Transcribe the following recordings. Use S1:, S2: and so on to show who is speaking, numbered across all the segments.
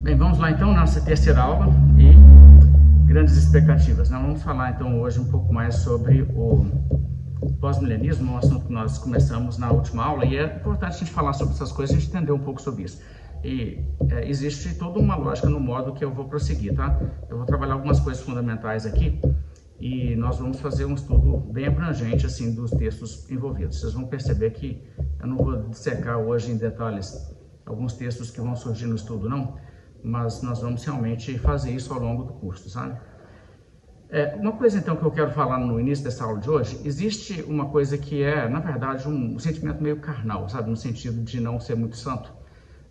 S1: Bem, vamos lá então, nossa terceira aula e grandes expectativas. Nós vamos falar então hoje um pouco mais sobre o pós-milenismo, um assunto que nós começamos na última aula, e é importante a gente falar sobre essas coisas, a gente entender um pouco sobre isso. E existe toda uma lógica no modo que eu vou prosseguir, tá? Eu vou trabalhar algumas coisas fundamentais aqui e nós vamos fazer um estudo bem abrangente assim dos textos envolvidos. Vocês vão perceber que eu não vou dissecar hoje em detalhes alguns textos que vão surgir no estudo, não, mas nós vamos realmente fazer isso ao longo do curso, sabe? Uma coisa então que eu quero falar no início dessa aula de hoje, existe uma coisa que é, na verdade, um sentimento meio carnal, sabe? No sentido de não ser muito santo,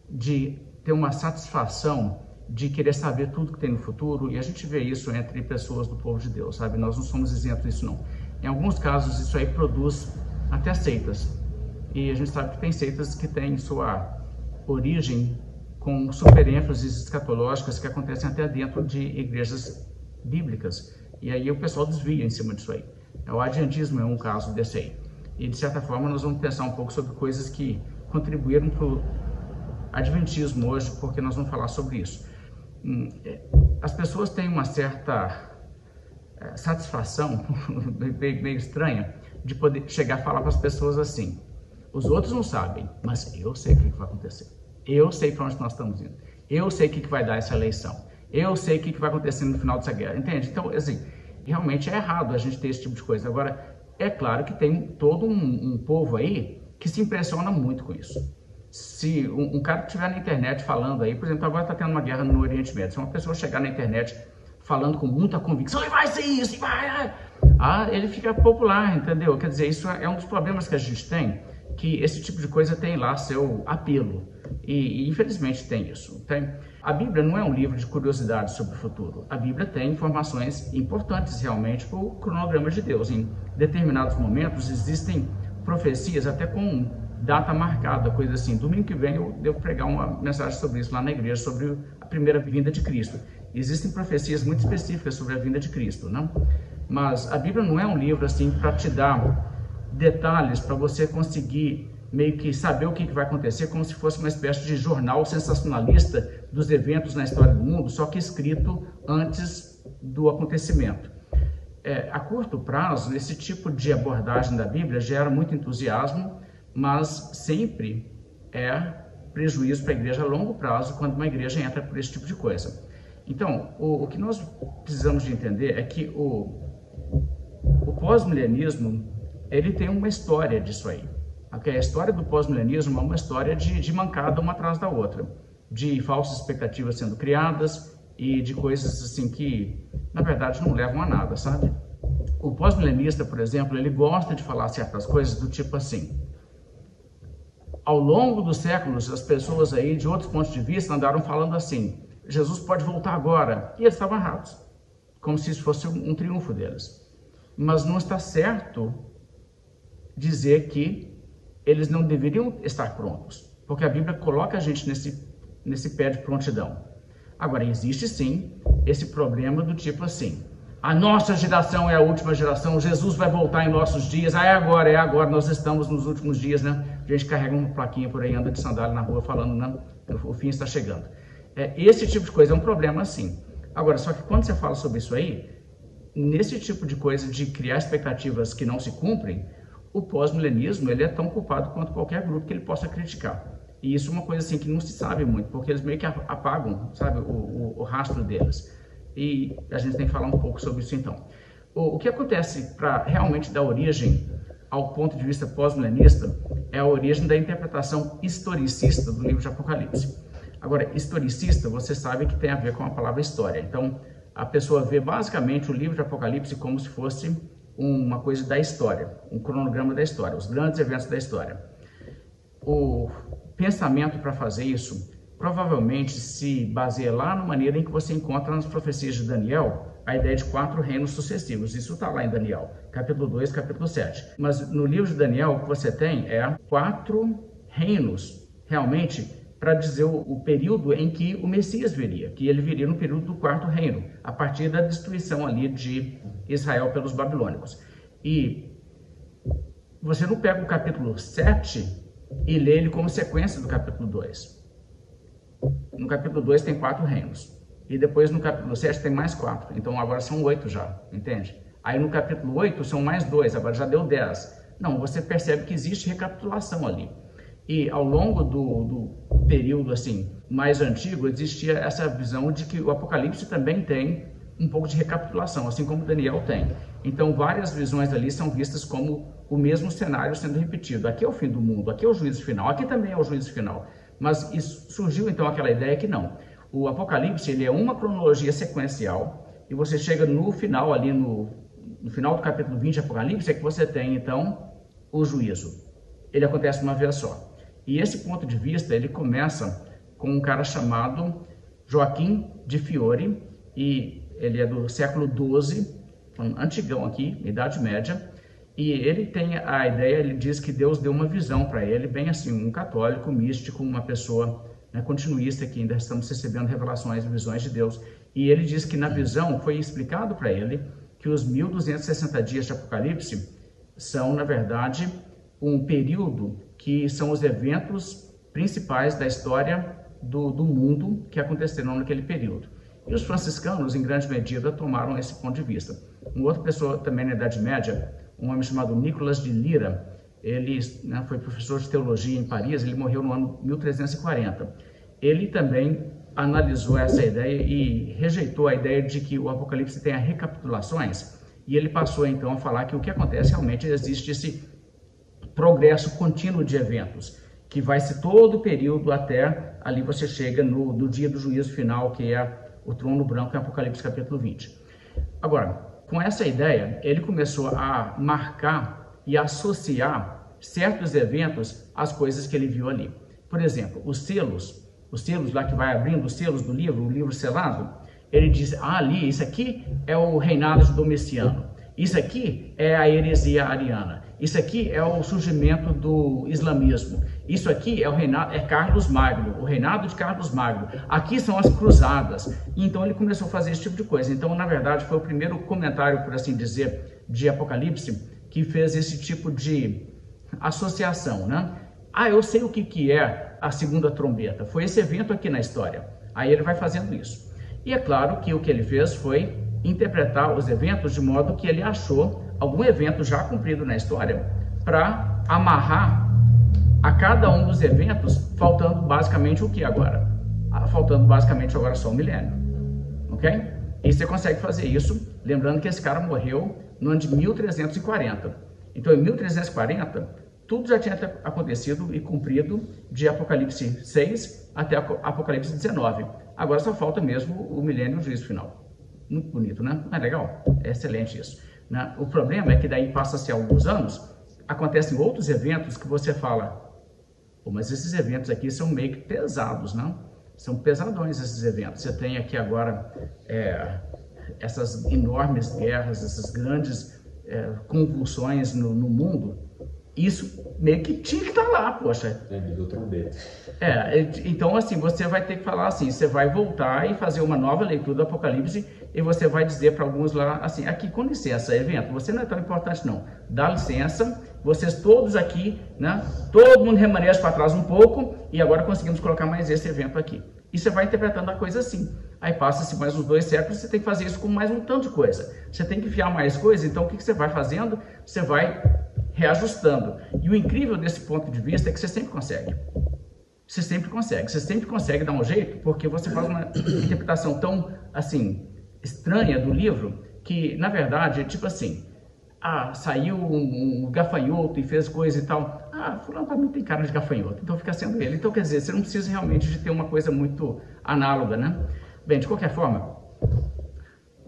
S1: de ter uma satisfação de querer saber tudo que tem no futuro, e a gente vê isso entre pessoas do povo de Deus, sabe? Nós não somos isentos disso, não. Em alguns casos, isso aí produz até seitas, e a gente sabe que tem seitas que têm sua origem com superênfases escatológicas que acontecem até dentro de igrejas bíblicas. E aí o pessoal desvia em cima disso aí. O adiantismo é um caso desse aí. E de certa forma nós vamos pensar um pouco sobre coisas que contribuíram para o adventismo hoje, porque nós vamos falar sobre isso. As pessoas têm uma certa satisfação, meio estranha, de poder chegar a falar para as pessoas assim: os outros não sabem, mas eu sei o que vai acontecer. Eu sei para onde nós estamos indo. Eu sei o que vai dar essa eleição. Eu sei o que vai acontecer no final dessa guerra. Entende? Então, assim, realmente é errado a gente ter esse tipo de coisa. Agora, é claro que tem todo um povo aí que se impressiona muito com isso. Se um cara que estiver na internet falando aí, por exemplo, agora está tendo uma guerra no Oriente Médio. Se uma pessoa chegar na internet falando com muita convicção, e vai ser isso, e vai... ele fica popular, entendeu? Quer dizer, isso é um dos problemas que a gente tem, que esse tipo de coisa tem lá seu apelo. E infelizmente tem isso. A Bíblia não é um livro de curiosidades sobre o futuro. A Bíblia tem informações importantes realmente para o cronograma de Deus. Em determinados momentos existem profecias até com data marcada, coisa assim. Domingo que vem eu devo pregar uma mensagem sobre isso lá na igreja, sobre a primeira vinda de Cristo. Existem profecias muito específicas sobre a vinda de Cristo, não? Mas a Bíblia não é um livro assim para te dar detalhes para você conseguir meio que saber o que vai acontecer, como se fosse uma espécie de jornal sensacionalista dos eventos na história do mundo, só que escrito antes do acontecimento. A curto prazo, esse tipo de abordagem da Bíblia gera muito entusiasmo, mas sempre é prejuízo para a igreja a longo prazo quando uma igreja entra por esse tipo de coisa. Então, o que nós precisamos de entender é que o pós-milenismo, ele tem uma história disso aí. A história do pós-milenismo é uma história de mancada uma atrás da outra, de falsas expectativas sendo criadas e de coisas assim que, na verdade, não levam a nada, sabe? O pós-milenista, por exemplo, ele gosta de falar certas coisas do tipo assim: ao longo dos séculos, as pessoas aí, de outros pontos de vista, andaram falando assim: Jesus pode voltar agora. E eles estavam errados, como se isso fosse um triunfo deles. Mas não está certo dizer que eles não deveriam estar prontos, porque a Bíblia coloca a gente nesse pé de prontidão. Agora, existe sim esse problema do tipo assim: a nossa geração é a última geração, Jesus vai voltar em nossos dias, é agora, nós estamos nos últimos dias, né? A gente carrega uma plaquinha por aí, anda de sandália na rua falando, né? O fim está chegando. Esse tipo de coisa é um problema, sim. Agora, só que quando você fala sobre isso aí, nesse tipo de coisa de criar expectativas que não se cumprem, o pós-milenismo, ele é tão culpado quanto qualquer grupo que ele possa criticar. E isso é uma coisa assim que não se sabe muito, porque eles meio que apagam, sabe, o rastro deles. E a gente tem que falar um pouco sobre isso então. O que acontece para realmente dar origem ao ponto de vista pós-milenista é a origem da interpretação historicista do livro de Apocalipse. Agora, historicista, você sabe que tem a ver com a palavra história. Então, a pessoa vê basicamente o livro de Apocalipse como se fosse uma coisa da história, um cronograma da história, os grandes eventos da história. O pensamento para fazer isso provavelmente se baseia lá na maneira em que você encontra nas profecias de Daniel a ideia de 4 reinos sucessivos. Isso está lá em Daniel, capítulo 2, capítulo 7. Mas no livro de Daniel o que você tem é 4 reinos, realmente, para dizer o período em que o Messias viria, que ele viria no período do 4º reino, a partir da destruição ali de Israel pelos babilônicos. E você não pega o capítulo 7 e lê ele como sequência do capítulo 2. No capítulo 2 tem 4 reinos. E depois no capítulo 7 tem mais 4. Então agora são 8 já, entende? Aí no capítulo 8 são mais 2, agora já deu 10. Não, você percebe que existe recapitulação ali. E ao longo do período assim mais antigo, existia essa visão de que o Apocalipse também tem um pouco de recapitulação, assim como Daniel tem. Então várias visões ali são vistas como o mesmo cenário sendo repetido. Aqui é o fim do mundo, aqui é o juízo final, aqui também é o juízo final. Mas isso, surgiu então aquela ideia que não. O Apocalipse ele é uma cronologia sequencial e você chega no final ali, no final do capítulo 20 de Apocalipse, é que você tem então o juízo. Ele acontece uma vez só. E esse ponto de vista, ele começa com um cara chamado Joaquim de Fiore, e ele é do século XII, um antigão aqui, Idade Média, e ele tem a ideia, ele diz que Deus deu uma visão para ele, bem assim, um católico, místico, uma pessoa continuista que ainda estamos recebendo revelações e visões de Deus, e ele diz que na visão foi explicado para ele que os 1260 dias de Apocalipse são, na verdade, um período que são os eventos principais da história do mundo que aconteceram naquele período. E os franciscanos, em grande medida, tomaram esse ponto de vista. Uma outra pessoa também na Idade Média, um homem chamado Nicolas de Lyra, ele foi professor de teologia em Paris, ele morreu no ano 1340. Ele também analisou essa ideia e rejeitou a ideia de que o Apocalipse tenha recapitulações, e ele passou então a falar que o que acontece realmente existe esse progresso contínuo de eventos, que vai ser todo o período até ali você chega no dia do juízo final, que é o trono branco em Apocalipse capítulo 20. Agora, com essa ideia, ele começou a marcar e associar certos eventos às coisas que ele viu ali. Por exemplo, os selos lá que vai abrindo, os selos do livro, o livro selado, ele diz, ali, isso aqui é o reinado de Domiciano, isso aqui é a heresia ariana, isso aqui é o surgimento do islamismo, isso aqui é o reinado, é Carlos Magno, o reinado de Carlos Magno, aqui são as cruzadas. Então ele começou a fazer esse tipo de coisa. Então, na verdade, foi o primeiro comentário, por assim dizer, de Apocalipse que fez esse tipo de associação, né? Ah, eu sei o que é a segunda trombeta, foi esse evento aqui na história. Aí ele vai fazendo isso. E é claro que o que ele fez foi interpretar os eventos de modo que ele achou algum evento já cumprido na história para amarrar a cada um dos eventos, faltando basicamente o que agora? Faltando basicamente agora só o milênio, ok? E você consegue fazer isso, lembrando que esse cara morreu no ano de 1340. Então, em 1340, tudo já tinha acontecido e cumprido de Apocalipse 6 até Apocalipse 19. Agora só falta mesmo o milênio e o juízo final. Muito bonito, né? Não é legal? É excelente isso. Né? O problema é que daí passa-se alguns anos, acontecem outros eventos que você fala, pô, mas esses eventos aqui são meio que pesados, não? São pesadões esses eventos. Você tem aqui agora essas enormes guerras, essas grandes convulsões no mundo. Isso meio que tinha que estar lá, poxa. Então assim, você vai ter que falar assim, você vai voltar e fazer uma nova leitura do Apocalipse e você vai dizer para alguns lá, assim, aqui, com licença, evento, você não é tão importante não, dá licença, vocês todos aqui, né, todo mundo remaneja para trás um pouco e agora conseguimos colocar mais esse evento aqui. E você vai interpretando a coisa assim. Aí passa-se mais uns 2 séculos, você tem que fazer isso com mais um tanto de coisa. Você tem que enfiar mais coisa, então o que você vai fazendo? Você vai reajustando. E o incrível desse ponto de vista é que você sempre consegue. Você sempre consegue dar um jeito, porque você faz uma interpretação tão, assim, estranha do livro, que, na verdade, é tipo assim, saiu um gafanhoto e fez coisa e tal. Fulano também tem cara de gafanhoto, então fica sendo ele. Então, quer dizer, você não precisa realmente de ter uma coisa muito análoga, né? Bem, de qualquer forma,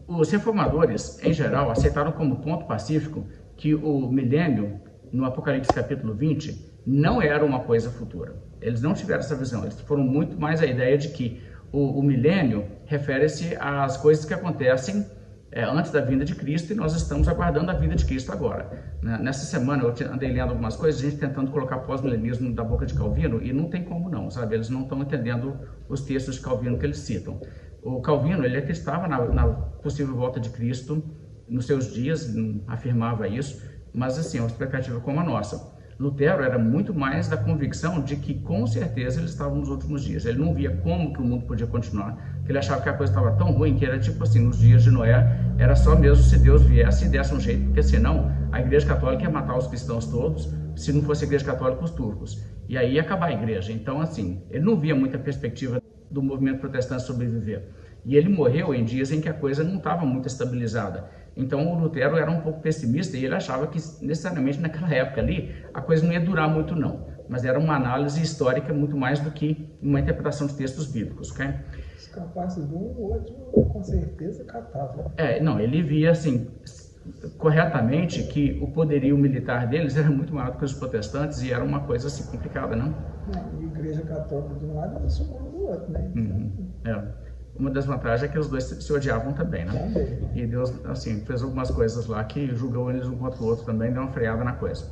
S1: os reformadores, em geral, aceitaram como ponto pacífico que o milênio, no Apocalipse capítulo 20, não era uma coisa futura. Eles não tiveram essa visão, eles foram muito mais a ideia de que o milênio refere-se às coisas que acontecem antes da vinda de Cristo, e nós estamos aguardando a vinda de Cristo agora. Nessa semana eu andei lendo algumas coisas, a gente tentando colocar pós-milenismo da boca de Calvino, e não tem como não, sabe? Eles não estão entendendo os textos de Calvino que eles citam. O Calvino, ele acreditava na possível volta de Cristo nos seus dias, afirmava isso, mas assim, é uma expectativa como a nossa. Lutero era muito mais da convicção de que, com certeza, eles estavam nos últimos dias. Ele não via como que o mundo podia continuar, que ele achava que a coisa estava tão ruim que era tipo assim, nos dias de Noé, era só mesmo se Deus viesse e desse um jeito, porque senão a Igreja Católica ia matar os cristãos todos, se não fosse a Igreja Católica, os turcos. E aí ia acabar a Igreja. Então, assim, ele não via muita perspectiva do movimento protestante sobreviver. E ele morreu em dias em que a coisa não estava muito estabilizada. Então o Lutero era um pouco pessimista e ele achava que necessariamente naquela época ali a coisa não ia durar muito não. Mas era uma análise histórica muito mais do que uma interpretação de textos bíblicos, ok?
S2: Os capazes de um ou outro com certeza catavam.
S1: Não, ele via assim, corretamente que o poderio militar deles era muito maior do que os protestantes e era uma coisa assim complicada, não?
S2: A Igreja Católica de um lado e muçulmana do outro, né?
S1: Uma das vantagens é que os dois se odiavam também, né?
S2: Também.
S1: E Deus, assim, fez algumas coisas lá que julgou eles um contra o outro também, deu uma freada na coisa.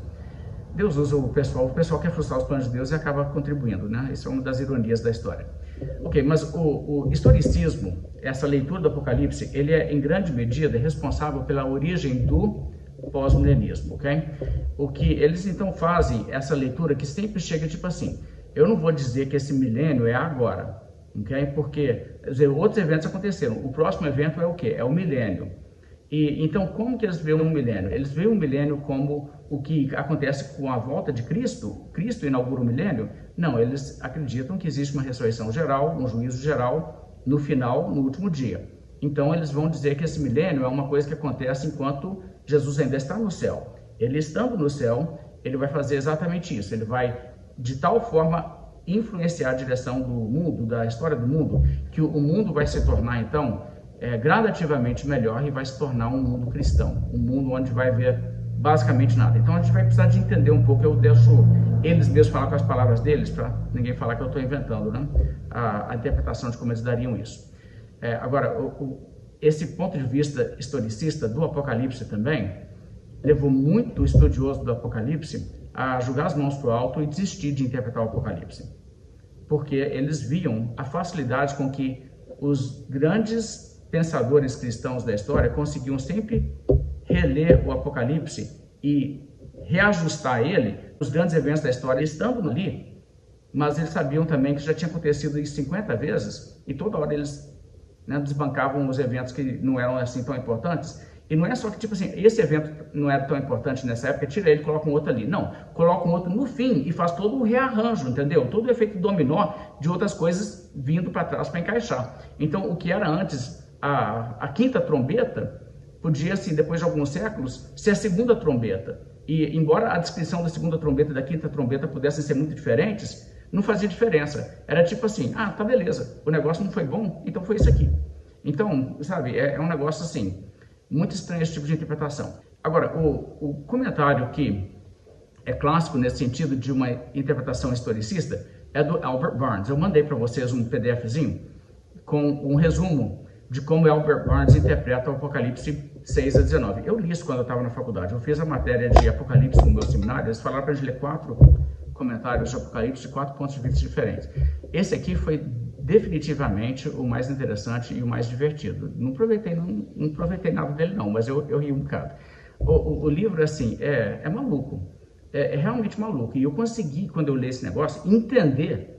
S1: Deus usa o pessoal quer frustrar os planos de Deus e acaba contribuindo, né? Isso é uma das ironias da história. Ok, mas o historicismo, essa leitura do Apocalipse, ele é, em grande medida, responsável pela origem do pós-milenismo, ok? O que eles, então, fazem, essa leitura que sempre chega tipo assim, eu não vou dizer que esse milênio é agora, ok? Porque outros eventos aconteceram. O próximo evento é o quê? É o milênio. E então, como que eles veem um milênio? Eles veem o milênio como o que acontece com a volta de Cristo? Cristo inaugura o milênio? Não, eles acreditam que existe uma ressurreição geral, um juízo geral, no final, no último dia. Então, eles vão dizer que esse milênio é uma coisa que acontece enquanto Jesus ainda está no céu. Ele estando no céu, ele vai fazer exatamente isso. Ele vai, de tal forma, influenciar a direção do mundo, da história do mundo, que o mundo vai se tornar, então, gradativamente melhor e vai se tornar um mundo cristão, um mundo onde vai haver basicamente nada. Então a gente vai precisar de entender um pouco, eu deixo eles mesmos falar com as palavras deles, para ninguém falar que eu estou inventando, né? A interpretação de como eles dariam isso. Agora, esse ponto de vista historicista do Apocalipse também levou muito estudioso do Apocalipse a jogar as mãos para o alto e desistir de interpretar o Apocalipse, porque eles viam a facilidade com que os grandes pensadores cristãos da história conseguiam sempre reler o Apocalipse e reajustar ele, os grandes eventos da história estando ali, mas eles sabiam também que já tinha acontecido isso 50 vezes e toda hora eles desbancavam os eventos que não eram assim tão importantes. E não é só que, tipo assim, esse evento não era tão importante nessa época, tira ele e coloca um outro ali. Não, coloca um outro no fim e faz todo um rearranjo, entendeu? Todo o efeito dominó de outras coisas vindo para trás para encaixar. Então, o que era antes a quinta trombeta, podia, assim, depois de alguns séculos, ser a segunda trombeta. E, embora a descrição da segunda trombeta e da quinta trombeta pudessem ser muito diferentes, não fazia diferença. Era tipo assim, tá beleza, o negócio não foi bom, então foi isso aqui. Então, sabe, é um negócio assim, muito estranho esse tipo de interpretação. Agora, o comentário que é clássico nesse sentido de uma interpretação historicista é do Albert Barnes. Eu mandei para vocês um PDFzinho com um resumo de como Albert Barnes interpreta o Apocalipse 6 a 19. Eu li isso quando eu estava na faculdade. Eu fiz a matéria de Apocalipse no meu seminário. Eles falaram para a gente ler 4 comentários de Apocalipse de 4 pontos de vista diferentes. Esse aqui foi definitivamente o mais interessante e o mais divertido. Não aproveitei nada dele não, mas eu ri um bocado. O livro, assim, é maluco. É realmente maluco. E eu consegui, quando eu li esse negócio, entender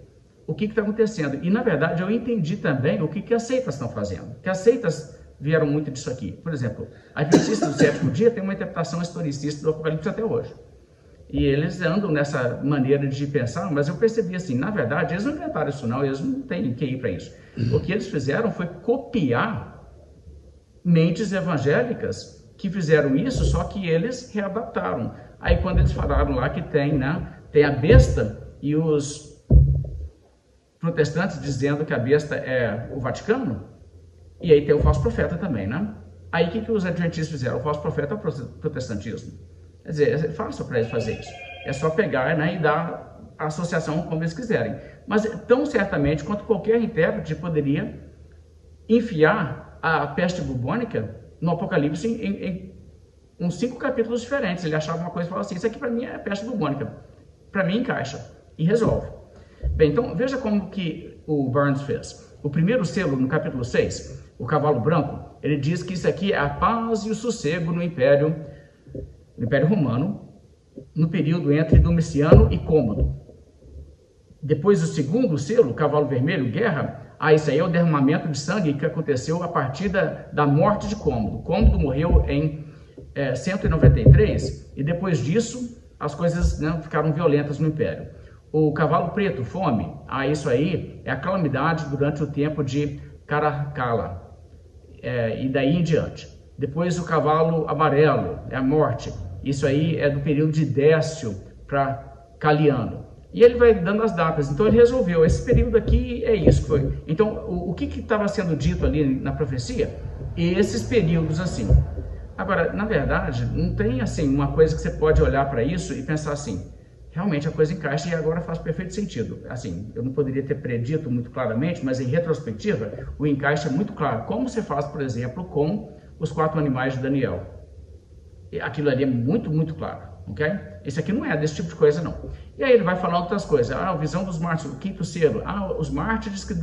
S1: o que está acontecendo. E, na verdade, eu entendi também o que as seitas estão fazendo. Que as seitas vieram muito disso aqui. Por exemplo, a Adventista do Sétimo Dia tem uma interpretação historicista do Apocalipse até hoje. E eles andam nessa maneira de pensar, mas eu percebi assim, na verdade, eles não inventaram isso não, eles não têm que ir para isso. O que eles fizeram foi copiar mentes evangélicas que fizeram isso, só que eles readaptaram. Aí quando eles falaram lá que tem a besta e os protestantes dizendo que a besta é o Vaticano, e aí tem o falso profeta também, né? Aí o que os adventistas fizeram? O falso profeta é o protestantismo. Quer dizer, é fácil para eles fazer isso. É só pegar, e dar a associação como eles quiserem. Mas tão certamente quanto qualquer intérprete poderia enfiar a peste bubônica no Apocalipse em uns 5 capítulos diferentes. Ele achava uma coisa e falava assim, isso aqui para mim é peste bubônica. Para mim encaixa e resolve. Bem, então veja como que o Barnes fez. O primeiro selo, no capítulo 6, o cavalo branco, ele diz que isso aqui é a paz e o sossego no Império Romano, no período entre Domiciano e Cômodo. Depois do segundo selo, cavalo vermelho, guerra, isso aí é o derramamento de sangue que aconteceu a partir da morte de Cômodo. Cômodo morreu em 193 e depois disso as coisas, né, ficaram violentas no Império. O cavalo preto, fome, isso aí é a calamidade durante o tempo de Caracalla, e daí em diante. Depois o cavalo amarelo, é a morte, isso aí é do período de Décio para Caliano. E ele vai dando as datas, então ele resolveu, esse período aqui é isso que foi. Então, o que estava sendo dito ali na profecia? Esses períodos assim. Agora, na verdade, não tem assim uma coisa que você pode olhar para isso e pensar assim, realmente a coisa encaixa e agora faz perfeito sentido. Assim, eu não poderia ter predito muito claramente, mas em retrospectiva, o encaixe é muito claro. Como você faz, por exemplo, com os 4 animais de Daniel. Aquilo ali é muito, muito claro. Ok? Esse aqui não é desse tipo de coisa, não. E aí ele vai falar outras coisas. A visão dos mártires, o quinto selo. Os mártires que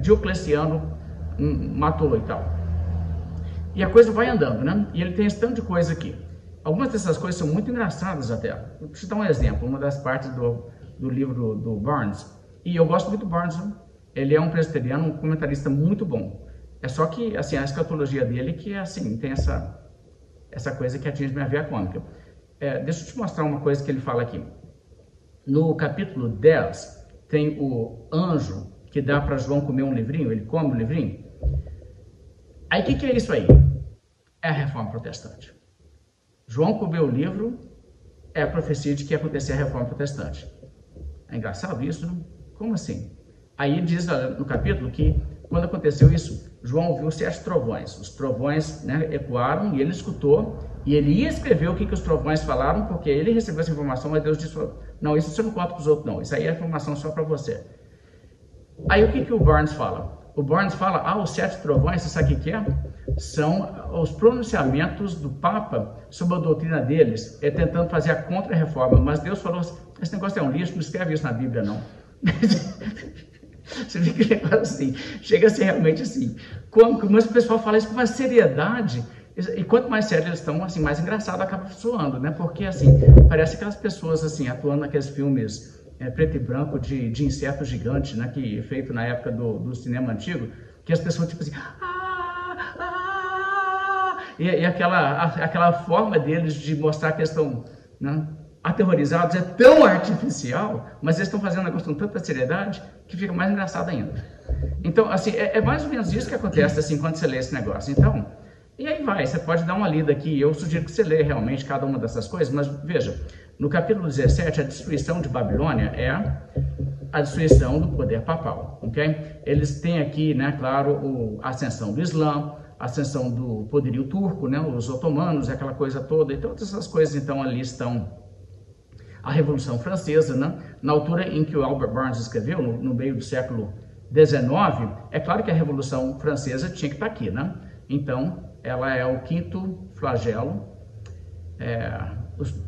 S1: Diocleciano matou e tal. E a coisa vai andando, né? E ele tem esse tanto de coisa aqui. Algumas dessas coisas são muito engraçadas até. Deixa eu dar um exemplo. Uma das partes do livro do Barnes. E eu gosto muito do Barnes. Né? Ele é um presbiteriano, um comentarista muito bom. É só que, assim, a escatologia dele que, assim, tem essa coisa que atinge minha veia cômica. Deixa eu te mostrar uma coisa que ele fala aqui. No capítulo 10, tem o anjo que dá para João comer um livrinho, ele come um livrinho. Aí o que é isso aí? É a reforma protestante. João comeu o livro, é a profecia de que ia acontecer a reforma protestante. É engraçado isso, não? Como assim? Aí diz no capítulo que quando aconteceu isso, João viu 7 trovões. Os trovões, né, ecoaram e ele escutou. E ele ia escrever o que os trovões falaram, porque ele recebeu essa informação, mas Deus disse, não, isso você não conta para os outros, não. Isso aí é informação só para você. Aí o que o Barnes fala? O Barnes fala, os 7 trovões, você sabe o que é? São os pronunciamentos do Papa sobre a doutrina deles, tentando fazer a contra-reforma. Mas Deus falou, esse negócio é um lixo, não escreve isso na Bíblia, não. Você vê que negócio assim, chega a ser realmente assim. Mas o pessoal fala isso com uma seriedade. E quanto mais sério eles estão, assim, mais engraçado acaba soando, né? Porque, assim, parece aquelas pessoas, assim, atuando naqueles filmes preto e branco de inseto gigante, né? Que feito na época do cinema antigo, que as pessoas, tipo assim, e aquela forma deles de mostrar que eles estão, né, aterrorizados é tão artificial, mas eles estão fazendo um negócio com tanta seriedade que fica mais engraçado ainda. Então, assim, é mais ou menos isso que acontece, assim, quando você lê esse negócio. Então, e aí vai, você pode dar uma lida aqui, eu sugiro que você lê realmente cada uma dessas coisas, mas veja, no capítulo 17, a destruição de Babilônia é a destruição do poder papal, ok? Eles têm aqui, né, claro, a ascensão do Islã, a ascensão do poderio turco, né, os otomanos, aquela coisa toda, e todas essas coisas, então, ali estão. A Revolução Francesa, né, na altura em que o Albert Barnes escreveu, no meio do século XIX, é claro que a Revolução Francesa tinha que estar aqui, né? Então, ela é o 5º flagelo,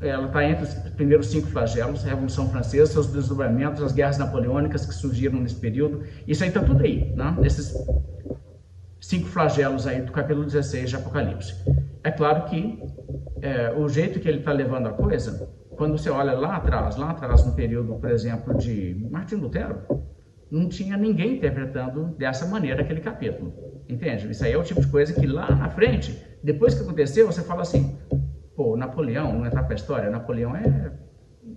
S1: ela está entre os primeiros 5 flagelos, a Revolução Francesa, seus desdobramentos, as guerras napoleônicas que surgiram nesse período, isso aí está tudo aí, né? Esses 5 flagelos aí do capítulo 16 de Apocalipse. É claro que o jeito que ele está levando a coisa, quando você olha lá atrás no período, por exemplo, de Martim Lutero, não tinha ninguém interpretando dessa maneira aquele capítulo, entende? Isso aí é o tipo de coisa que lá na frente, depois que aconteceu, você fala assim, pô, Napoleão, não entrar para a história, Napoleão né,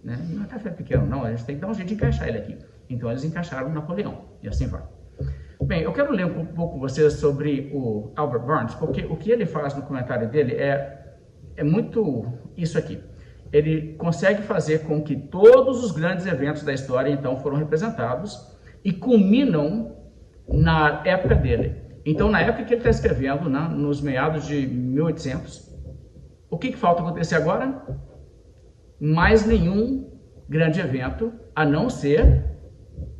S1: não é café pequeno, não, a gente tem que dar um jeito de encaixar ele aqui. Então eles encaixaram Napoleão, e assim vai. Bem, eu quero ler um pouco com vocês sobre o Albert Barnes, porque o que ele faz no comentário dele é muito isso aqui. Ele consegue fazer com que todos os grandes eventos da história, então, foram representados e culminam na época dele. Então, na época que ele está escrevendo, né, nos meados de 1800, o que falta acontecer agora? Mais nenhum grande evento, a não ser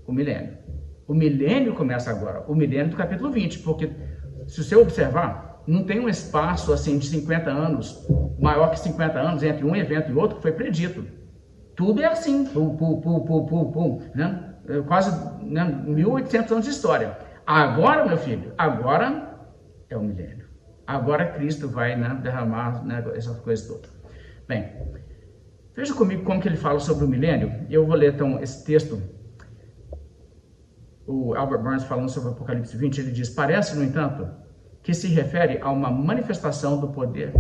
S1: o milênio. O milênio começa agora, o milênio do capítulo 20, porque se você observar, não tem um espaço assim de 50 anos, maior que 50 anos, entre um evento e outro, que foi predito. Tudo é assim, né? Quase, né, 1800 anos de história. Agora, meu filho, agora é o milênio. Agora Cristo vai, né, derramar, né, essas coisas todas. Bem, Veja comigo como que ele fala sobre o milênio. Eu vou ler então esse texto. O Albert Barnes falando sobre o Apocalipse 20, ele diz: parece, no entanto, que se refere a uma manifestação do poder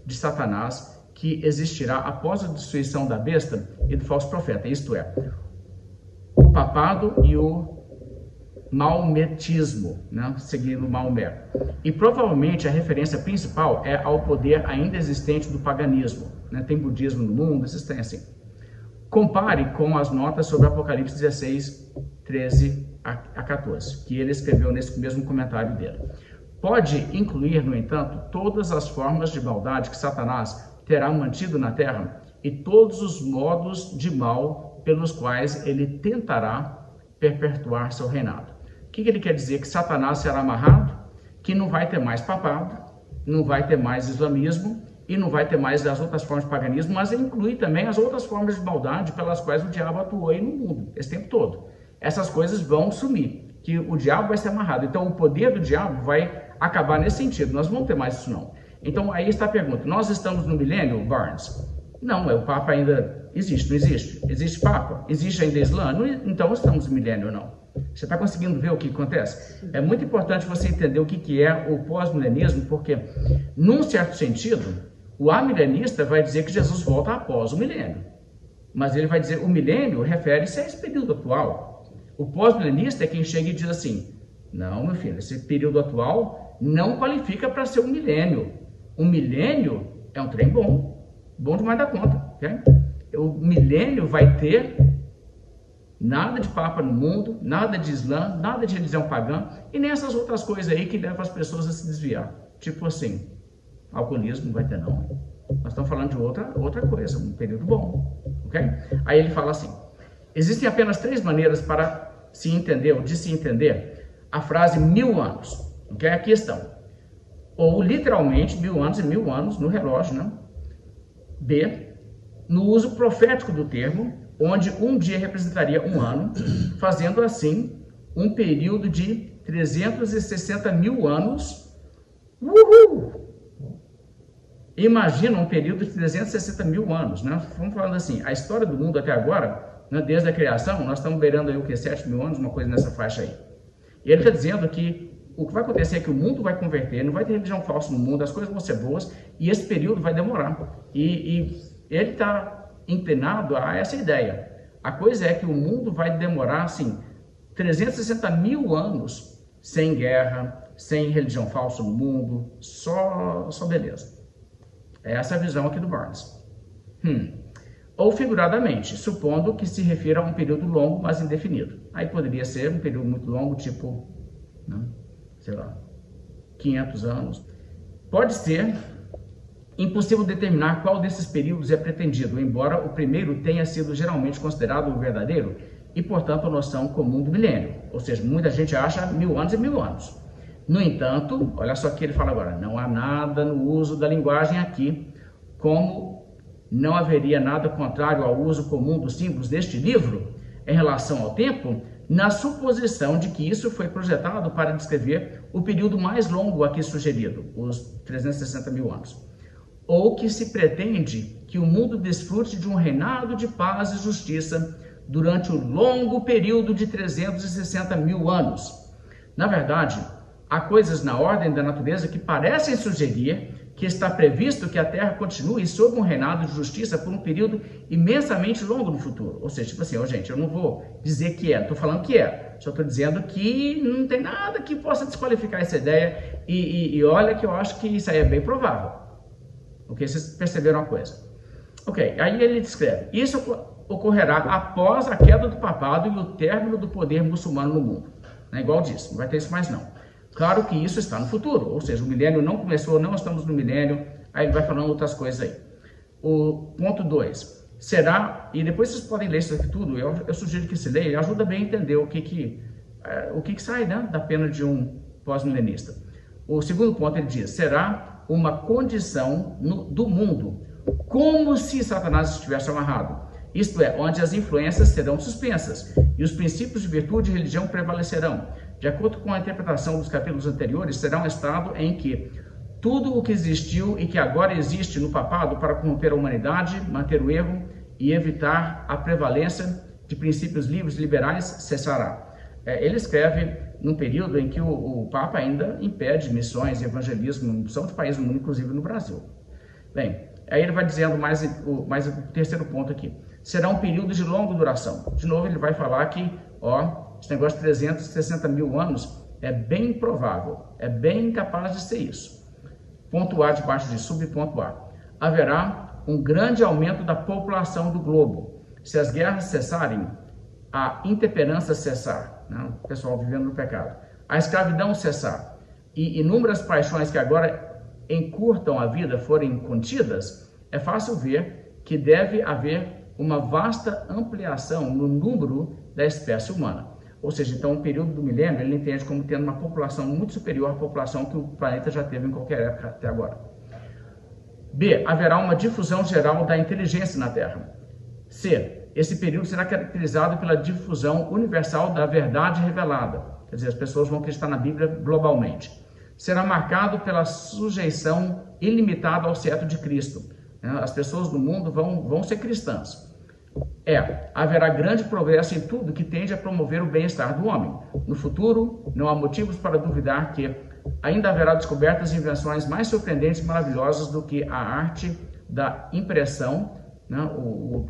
S1: de Satanás que existirá após a destruição da besta e do falso profeta, isto é, o papado e o maometismo, né? Seguindo Maomé. E provavelmente a referência principal é ao poder ainda existente do paganismo, né? Tem budismo no mundo, esses têm assim. Compare com as notas sobre Apocalipse 16, 13 a 14, que ele escreveu nesse mesmo comentário dele. Pode incluir, no entanto, todas as formas de maldade que Satanás terá mantido na terra e todos os modos de mal pelos quais ele tentará perpetuar seu reinado. O que ele quer dizer? Que Satanás será amarrado, que não vai ter mais papado, não vai ter mais islamismo e não vai ter mais as outras formas de paganismo, mas inclui também as outras formas de maldade pelas quais o diabo atuou aí no mundo, esse tempo todo. Essas coisas vão sumir, que o diabo vai ser amarrado. Então o poder do diabo vai acabar nesse sentido, nós não vamos ter mais isso não. Então aí está a pergunta, nós estamos no milênio, Barnes? Não, o Papa ainda existe, não existe? Existe Papa? Existe ainda Islã? Não, então estamos no milênio ou não? Você está conseguindo ver o que acontece? É muito importante você entender o que é o pós-milenismo, porque, num certo sentido, o amilenista vai dizer que Jesus volta após o milênio. Mas ele vai dizer, o milênio refere-se a esse período atual. O pós-milenista é quem chega e diz assim, não, meu filho, esse período atual não qualifica para ser um milênio. Um milênio é um trem bom demais da conta. Okay? O milênio vai ter nada de Papa no mundo, nada de Islã, nada de religião pagã e nem essas outras coisas aí que levam as pessoas a se desviar. Tipo assim, alcoolismo não vai ter não. Nós estamos falando de outra coisa, um período bom. Ok? Aí ele fala assim, existem apenas 3 maneiras para se entender, ou de se entender, a frase 1000 anos. Ok? Aqui estão. Ou literalmente 1000 anos e 1000 anos no relógio, né? B, no uso profético do termo, onde um dia representaria um ano, fazendo assim um período de 360 mil anos. Uhul! Imagina um período de 360 mil anos, né? Vamos falando assim, a história do mundo até agora, né, desde a criação, nós estamos beirando aí o que? 7 mil anos, uma coisa nessa faixa aí. E ele está dizendo que o que vai acontecer é que o mundo vai converter, não vai ter religião falsa no mundo, as coisas vão ser boas, e esse período vai demorar. E ele está inclinado a essa ideia. A coisa é que o mundo vai demorar, assim, 360 mil anos sem guerra, sem religião falsa no mundo, só beleza. Essa é a visão aqui do Barnes. Ou figuradamente, supondo que se refira a um período longo, mas indefinido. Aí poderia ser um período muito longo, tipo, né, sei lá, 500 anos. Pode ser impossível determinar qual desses períodos é pretendido, embora o primeiro tenha sido geralmente considerado o verdadeiro e, portanto, a noção comum do milênio. Ou seja, muita gente acha 1000 anos e 1000 anos. No entanto, olha só o que ele fala agora, não há nada no uso da linguagem aqui, como não haveria nada contrário ao uso comum dos símbolos deste livro em relação ao tempo, na suposição de que isso foi projetado para descrever o período mais longo aqui sugerido, os 360 mil anos. Ou que se pretende que o mundo desfrute de um reinado de paz e justiça durante o longo período de 360 mil anos. Na verdade, há coisas na ordem da natureza que parecem sugerir que está previsto que a Terra continue sob um reinado de justiça por um período imensamente longo no futuro. Ou seja, tipo assim, gente, eu não vou dizer que é, estou falando que é, só estou dizendo que não tem nada que possa desqualificar essa ideia e olha que eu acho que isso aí é bem provável. Ok, vocês perceberam a coisa? Ok, aí ele descreve, isso ocorrerá após a queda do papado e o término do poder muçulmano no mundo. É igual disso, não vai ter isso mais não. Claro que isso está no futuro, ou seja, o milênio não começou, não estamos no milênio, aí ele vai falando outras coisas aí. O ponto 2, será, e depois vocês podem ler isso aqui tudo, eu sugiro que se leia, ajuda bem a entender o que sai, né, da pena de um pós-milenista. O segundo ponto ele diz, será uma condição do mundo, como se Satanás estivesse amarrado, isto é, onde as influências serão suspensas e os princípios de virtude e religião prevalecerão. De acordo com a interpretação dos capítulos anteriores, será um estado em que tudo o que existiu e que agora existe no papado para corromper a humanidade, manter o erro e evitar a prevalência de princípios livres e liberais cessará. Ele escreve num período em que o Papa ainda impede missões e evangelismo em opção de países do mundo, inclusive no Brasil. Bem, aí ele vai dizendo mais o terceiro ponto aqui. Será um período de longa duração. De novo, ele vai falar que, esse negócio de 360 mil anos é bem improvável, é bem incapaz de ser isso. Ponto A debaixo de subponto A. Haverá um grande aumento da população do globo. Se as guerras cessarem, a intemperança cessar, né? O pessoal vivendo no pecado, a escravidão cessar e inúmeras paixões que agora encurtam a vida forem contidas, é fácil ver que deve haver uma vasta ampliação no número da espécie humana. Ou seja, então o período do milênio ele entende como tendo uma população muito superior à população que o planeta já teve em qualquer época até agora. B. Haverá uma difusão geral da inteligência na Terra. C. Esse período será caracterizado pela difusão universal da verdade revelada. Quer dizer, as pessoas vão acreditar na Bíblia globalmente. Será marcado pela sujeição ilimitada ao cetro de Cristo. As pessoas do mundo vão ser cristãs. Haverá grande progresso em tudo que tende a promover o bem-estar do homem. No futuro, não há motivos para duvidar que ainda haverá descobertas e invenções mais surpreendentes e maravilhosas do que a arte da impressão, né,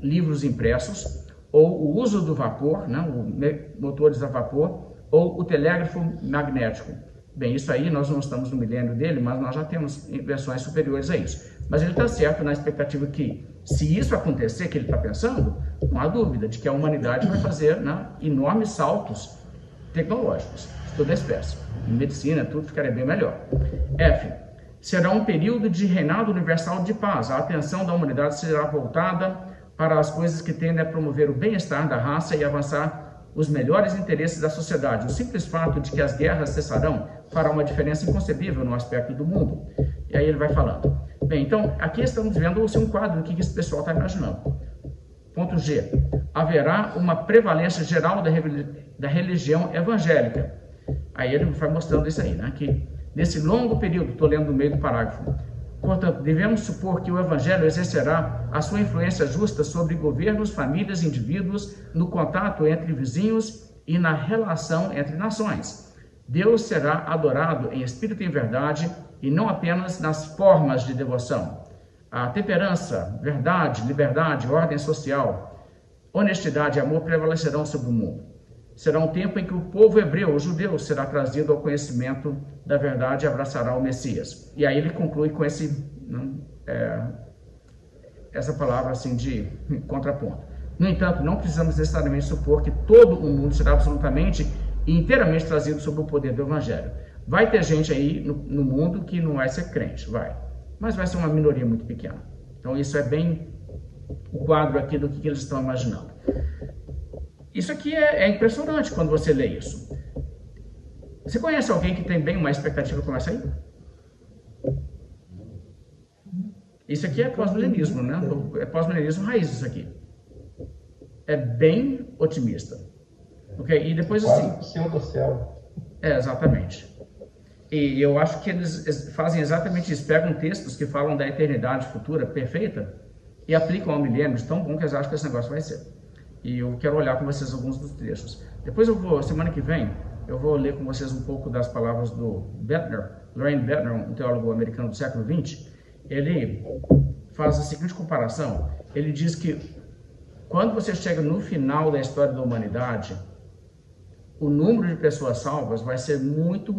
S1: livros impressos, ou o uso do vapor, né, motores a vapor, ou o telégrafo magnético. Bem, isso aí nós não estamos no milênio dele, mas nós já temos invenções superiores a isso. Mas ele está certo na expectativa que, se isso acontecer, que ele está pensando, não há dúvida de que a humanidade vai fazer, né, enormes saltos tecnológicos, de toda a espécie. Em medicina, tudo ficaria bem melhor. F. Será um período de reinado universal de paz. A atenção da humanidade será voltada para as coisas que tendem a promover o bem-estar da raça e avançar os melhores interesses da sociedade. O simples fato de que as guerras cessarão fará uma diferença inconcebível no aspecto do mundo. E aí ele vai falando. Bem, então, aqui estamos vendo um quadro do que esse pessoal está imaginando. Ponto G. Haverá uma prevalência geral da religião evangélica. Aí ele vai mostrando isso aí, né? Que nesse longo período, estou lendo no meio do parágrafo, portanto, devemos supor que o Evangelho exercerá a sua influência justa sobre governos, famílias, indivíduos, no contato entre vizinhos e na relação entre nações. Deus será adorado em espírito e em verdade, e não apenas nas formas de devoção. A temperança, verdade, liberdade, ordem social, honestidade e amor prevalecerão sobre o mundo. Será um tempo em que o povo hebreu, o judeu, será trazido ao conhecimento da verdade e abraçará o Messias. E aí ele conclui com essa palavra assim de contraponto. No entanto, não precisamos necessariamente supor que todo o mundo será absolutamente e inteiramente trazido sob o poder do Evangelho. Vai ter gente aí no mundo que não vai ser crente, vai. Mas vai ser uma minoria muito pequena. Então isso é bem o quadro aqui do que eles estão imaginando. Isso aqui é impressionante quando você lê isso. Você conhece alguém que tem bem uma expectativa como essa aí? Isso aqui é pós-milenismo, né? É pós-milenismo raiz isso aqui. É bem otimista. Okay? E depois assim...
S2: Céu do céu.
S1: Exatamente. E eu acho que eles fazem exatamente isso. Pegam textos que falam da eternidade futura perfeita e aplicam ao milênio de tão bom que eles acham que esse negócio vai ser. E eu quero olhar com vocês alguns dos trechos. Depois semana que vem, eu vou ler com vocês um pouco das palavras do Loraine Boettner, um teólogo americano do século XX. Ele faz a seguinte comparação. Ele diz que quando você chega no final da história da humanidade, o número de pessoas salvas vai ser muito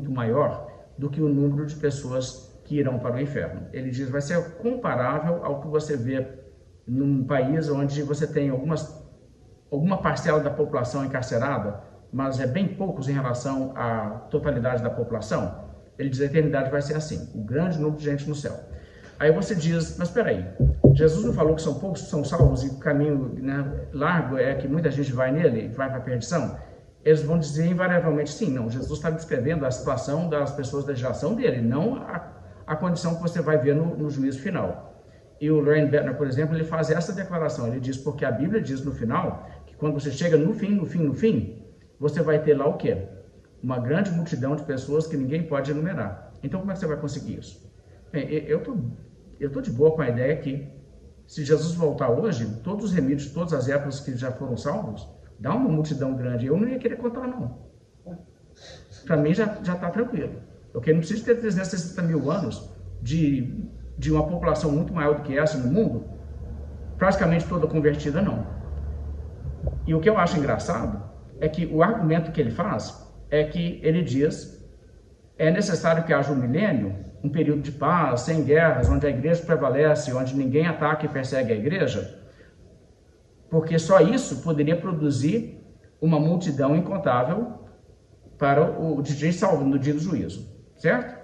S1: maior do que o número de pessoas que irão para o inferno. Ele diz que vai ser comparável ao que você vê num país onde você tem alguma parcela da população encarcerada, mas é bem poucos em relação à totalidade da população. Ele diz que a eternidade vai ser assim, um grande número de gente no céu. Aí você diz, mas espera aí, Jesus não falou que são poucos que são salvos e o caminho, né, largo é que muita gente vai nele, vai para a perdição? Eles vão dizer invariavelmente sim. Não, Jesus está descrevendo a situação das pessoas da geração dele, não a condição que você vai ver no juízo final. E o Loraine Boettner, por exemplo, ele faz essa declaração. Ele diz, porque a Bíblia diz no final, que quando você chega no fim, você vai ter lá o quê? Uma grande multidão de pessoas que ninguém pode enumerar. Então, como é que você vai conseguir isso? Bem, eu tô de boa com a ideia que Se Jesus voltar hoje, todos os remidos de todas as épocas que já foram salvos, dá uma multidão grande. Eu não ia querer contar, não. Para mim já está tranquilo. Ok? Não preciso ter 360 mil anos de uma população muito maior do que essa no mundo, praticamente toda convertida, não. E o que eu acho engraçado é que o argumento que ele faz é que ele diz: é necessário que haja um milênio, um período de paz, sem guerras, onde a igreja prevalece, onde ninguém ataca e persegue a igreja, porque só isso poderia produzir uma multidão incontável para o de gente salvo no dia do juízo, certo?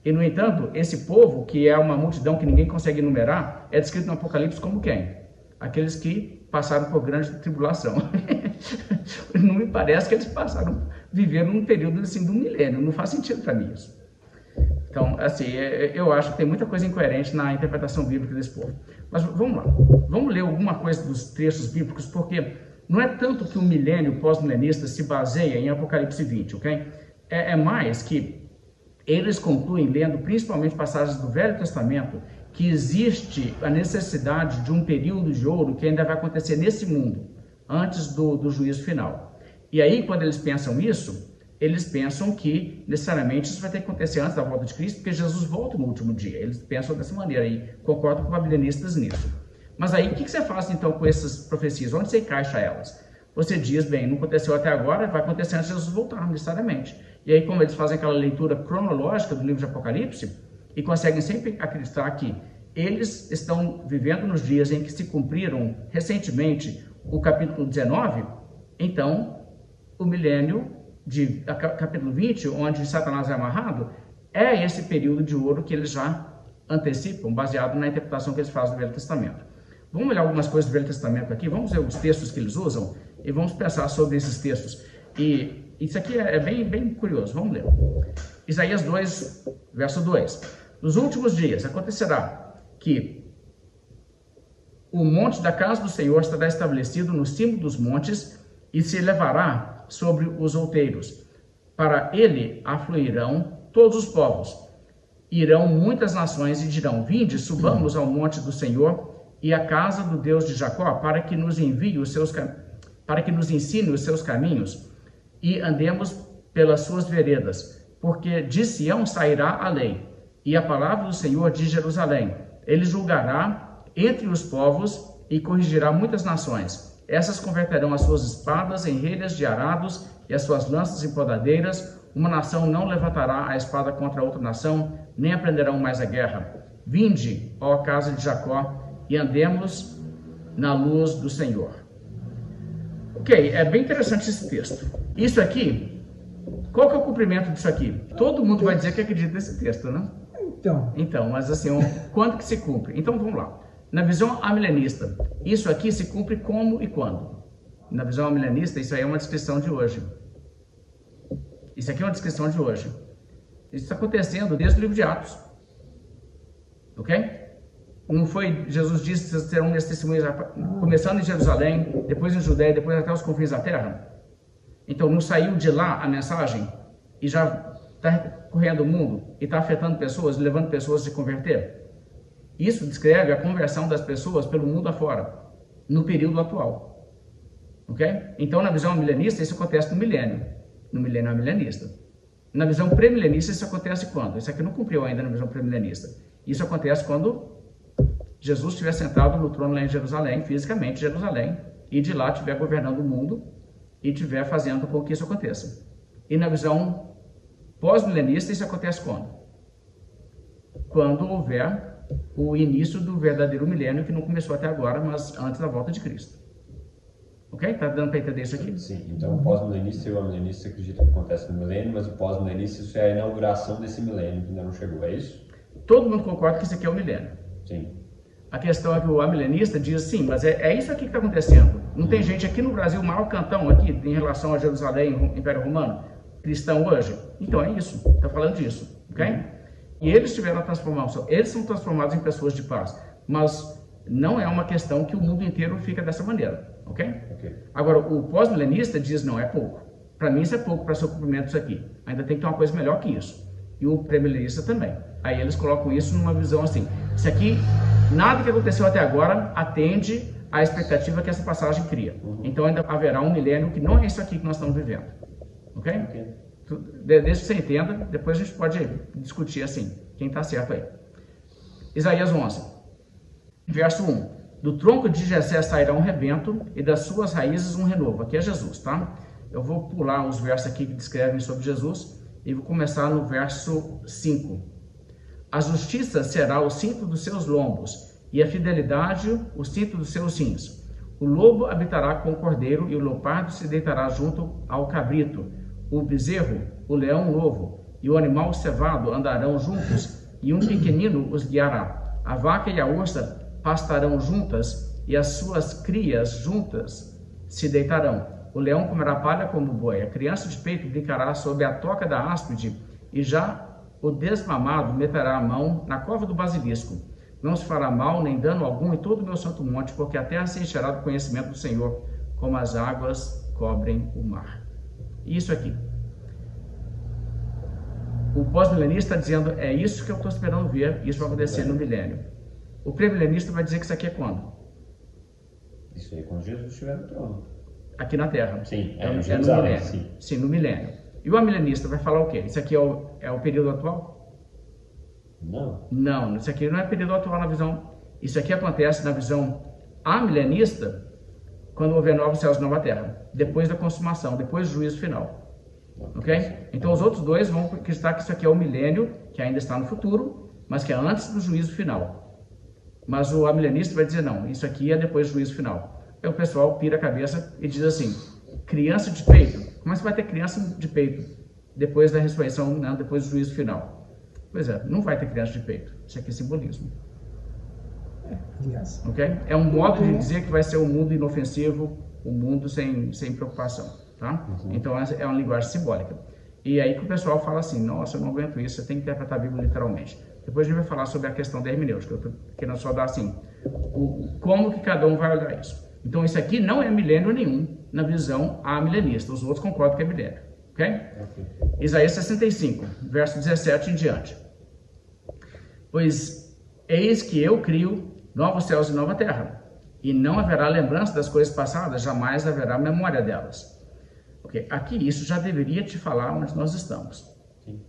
S1: E, no entanto, esse povo, que é uma multidão que ninguém consegue enumerar, é descrito no Apocalipse como quem? Aqueles que passaram por grande tribulação. Não me parece que eles viveram num período assim de um milênio, não faz sentido para mim isso. Então, assim, eu acho que tem muita coisa incoerente na interpretação bíblica desse povo. Mas vamos lá, vamos ler alguma coisa dos trechos bíblicos, porque não é tanto que o milênio pós-milenista se baseia em Apocalipse 20, ok? É mais que eles concluem, lendo principalmente passagens do Velho Testamento, que existe a necessidade de um período de ouro que ainda vai acontecer nesse mundo, antes do juízo final. E aí, quando eles pensam isso, eles pensam que necessariamente isso vai ter que acontecer antes da volta de Cristo, porque Jesus volta no último dia. Eles pensam dessa maneira e concordam com os babilonistas nisso. Mas aí, o que você faz então com essas profecias? Onde você encaixa elas? Você diz, bem, não aconteceu até agora, vai acontecer antes de Jesus voltar, necessariamente. E aí, como eles fazem aquela leitura cronológica do livro de Apocalipse, e conseguem sempre acreditar que eles estão vivendo nos dias em que se cumpriram recentemente o capítulo 19, então o milênio de capítulo 20, onde Satanás é amarrado, é esse período de ouro que eles já antecipam, baseado na interpretação que eles fazem do Velho Testamento. Vamos olhar algumas coisas do Velho Testamento aqui, vamos ver os textos que eles usam e vamos pensar sobre esses textos. E isso aqui é bem curioso, vamos ler. Isaías 2, verso 2. Nos últimos dias acontecerá que o monte da casa do Senhor estará estabelecido no cimo dos montes e se elevará sobre os outeiros. Para ele afluirão todos os povos. Irão muitas nações e dirão: vinde, subamos ao monte do Senhor e à casa do Deus de Jacó, para que nos ensine os seus caminhos e andemos pelas suas veredas. Porque de Sião sairá a lei e a palavra do Senhor de Jerusalém. Ele julgará entre os povos e corrigirá muitas nações. Essas converterão as suas espadas em relhas de arados e as suas lanças em podadeiras. Uma nação não levantará a espada contra outra nação, nem aprenderão mais a guerra. Vinde, ó casa de Jacó, e andemos na luz do Senhor. Ok, é bem interessante esse texto. Isso aqui, qual que é o cumprimento disso aqui? Todo mundo vai dizer que acredita nesse texto, né? Então, mas assim, quando que se cumpre? Então vamos lá. Na visão amilenista, isso aqui se cumpre como e quando? Na visão amilenista, isso aí é uma descrição de hoje. Isso aqui é uma descrição de hoje. Isso está acontecendo desde o livro de Atos. Ok? Não foi, Jesus disse que serão minhas testemunhas, começando em Jerusalém, depois em Judéia, depois até os confins da terra? Então não saiu de lá a mensagem e já está correndo o mundo e está afetando pessoas, levando pessoas a se converter? Isso descreve a conversão das pessoas pelo mundo afora, no período atual. Ok? Então, na visão milenista, isso acontece no milênio milenista. Na visão pré-milenista, isso acontece quando? Isso aqui não cumpriu ainda na visão pré-milenista. Isso acontece quando Jesus estiver sentado no trono lá em Jerusalém, fisicamente Jerusalém, e de lá estiver governando o mundo e estiver fazendo com que isso aconteça. E na visão pós-milenista, isso acontece quando? Quando houver o início do verdadeiro milênio, que não começou até agora, mas antes da volta de Cristo. Ok? Tá dando para entender isso aqui?
S3: Sim, então o pós-milenista e o amilenista acreditam que acontece no milênio, mas o pós-milenista isso é a inauguração desse milênio que ainda não chegou, é isso?
S1: Todo mundo concorda que isso aqui é o milênio.
S3: Sim.
S1: A questão é que o amilenista diz sim, mas é isso aqui que está acontecendo. Não tem gente aqui no Brasil, o maior cantão aqui, em relação a Jerusalém, Império Romano, cristão hoje? Então é isso, está falando disso, ok? E eles tiveram a transformação, eles são transformados em pessoas de paz, mas não é uma questão que o mundo inteiro fica dessa maneira, ok? Agora, o pós-milenista diz, não, é pouco. Para mim isso é pouco para seu cumprimento isso aqui. Ainda tem que ter uma coisa melhor que isso. E o pré-milenista também. Aí eles colocam isso numa visão assim, isso aqui nada que aconteceu até agora atende à expectativa que essa passagem cria. Então ainda haverá um milênio que não é isso aqui que nós estamos vivendo. Ok? Desde que você entenda, depois a gente pode discutir assim, quem está certo aí. Isaías 11, verso 1. Do tronco de Jessé sairá um rebento e das suas raízes um renovo. Aqui é Jesus, tá? Eu vou pular os versos aqui que descrevem sobre Jesus e vou começar no verso 5. A justiça será o cinto dos seus lombos e a fidelidade o cinto dos seus rins. O lobo habitará com o cordeiro e o leopardo se deitará junto ao cabrito. O bezerro, o leão novo e o animal cevado andarão juntos e um pequenino os guiará. A vaca e a ursa pastarão juntas e as suas crias juntas se deitarão. O leão comerá palha como boi, a criança de peito brincará sob a toca da áspide, e já o desmamado meterá a mão na cova do basilisco. Não se fará mal nem dano algum em todo o meu santo monte, porque a terra se encherá do conhecimento do Senhor, como as águas cobrem o mar. Isso aqui. O pós-milenista está dizendo, é isso que eu estou esperando ver, isso vai acontecer no milênio. O pré-milenista vai dizer que isso aqui é quando?
S3: Isso aí quando Jesus estiver no trono.
S1: Aqui na Terra.
S3: Sim,
S1: no
S3: Jerusalém,
S1: milênio. Sim, no milênio. E o amilenista vai falar o quê? Isso aqui é o período atual?
S3: Não.
S1: Não, isso aqui não é período atual na visão. Isso aqui acontece na visão amilenista, quando houver novos céus e nova terra. Depois da consumação, depois do juízo final. Ok? Então os outros dois vão acreditar que isso aqui é o milênio, que ainda está no futuro, mas que é antes do juízo final. Mas o amilenista vai dizer, não, isso aqui é depois do juízo final. Aí o pessoal pira a cabeça e diz assim, criança de peito, como é que você vai ter criança de peito depois da ressurreição, né, depois do juízo final? Pois é, não vai ter criança de peito, isso aqui é simbolismo. Ok? É um modo de dizer que vai ser um mundo inofensivo, um mundo sem preocupação, tá? Então é uma linguagem simbólica. E aí que o pessoal fala assim, nossa, eu não aguento isso, você tem que interpretar a Bíblia literalmente. Depois a gente vai falar sobre a questão da hermenêutica, eu estou querendo só dar assim, como que cada um vai olhar isso. Então isso aqui não é milênio nenhum na visão amilenista, os outros concordam que é milênio, ok? Isaías 65, verso 17 em diante. Pois eis que eu crio novos céus e nova terra, e não haverá lembrança das coisas passadas, jamais haverá memória delas. Okay. Aqui isso já deveria te falar onde nós estamos. Sim.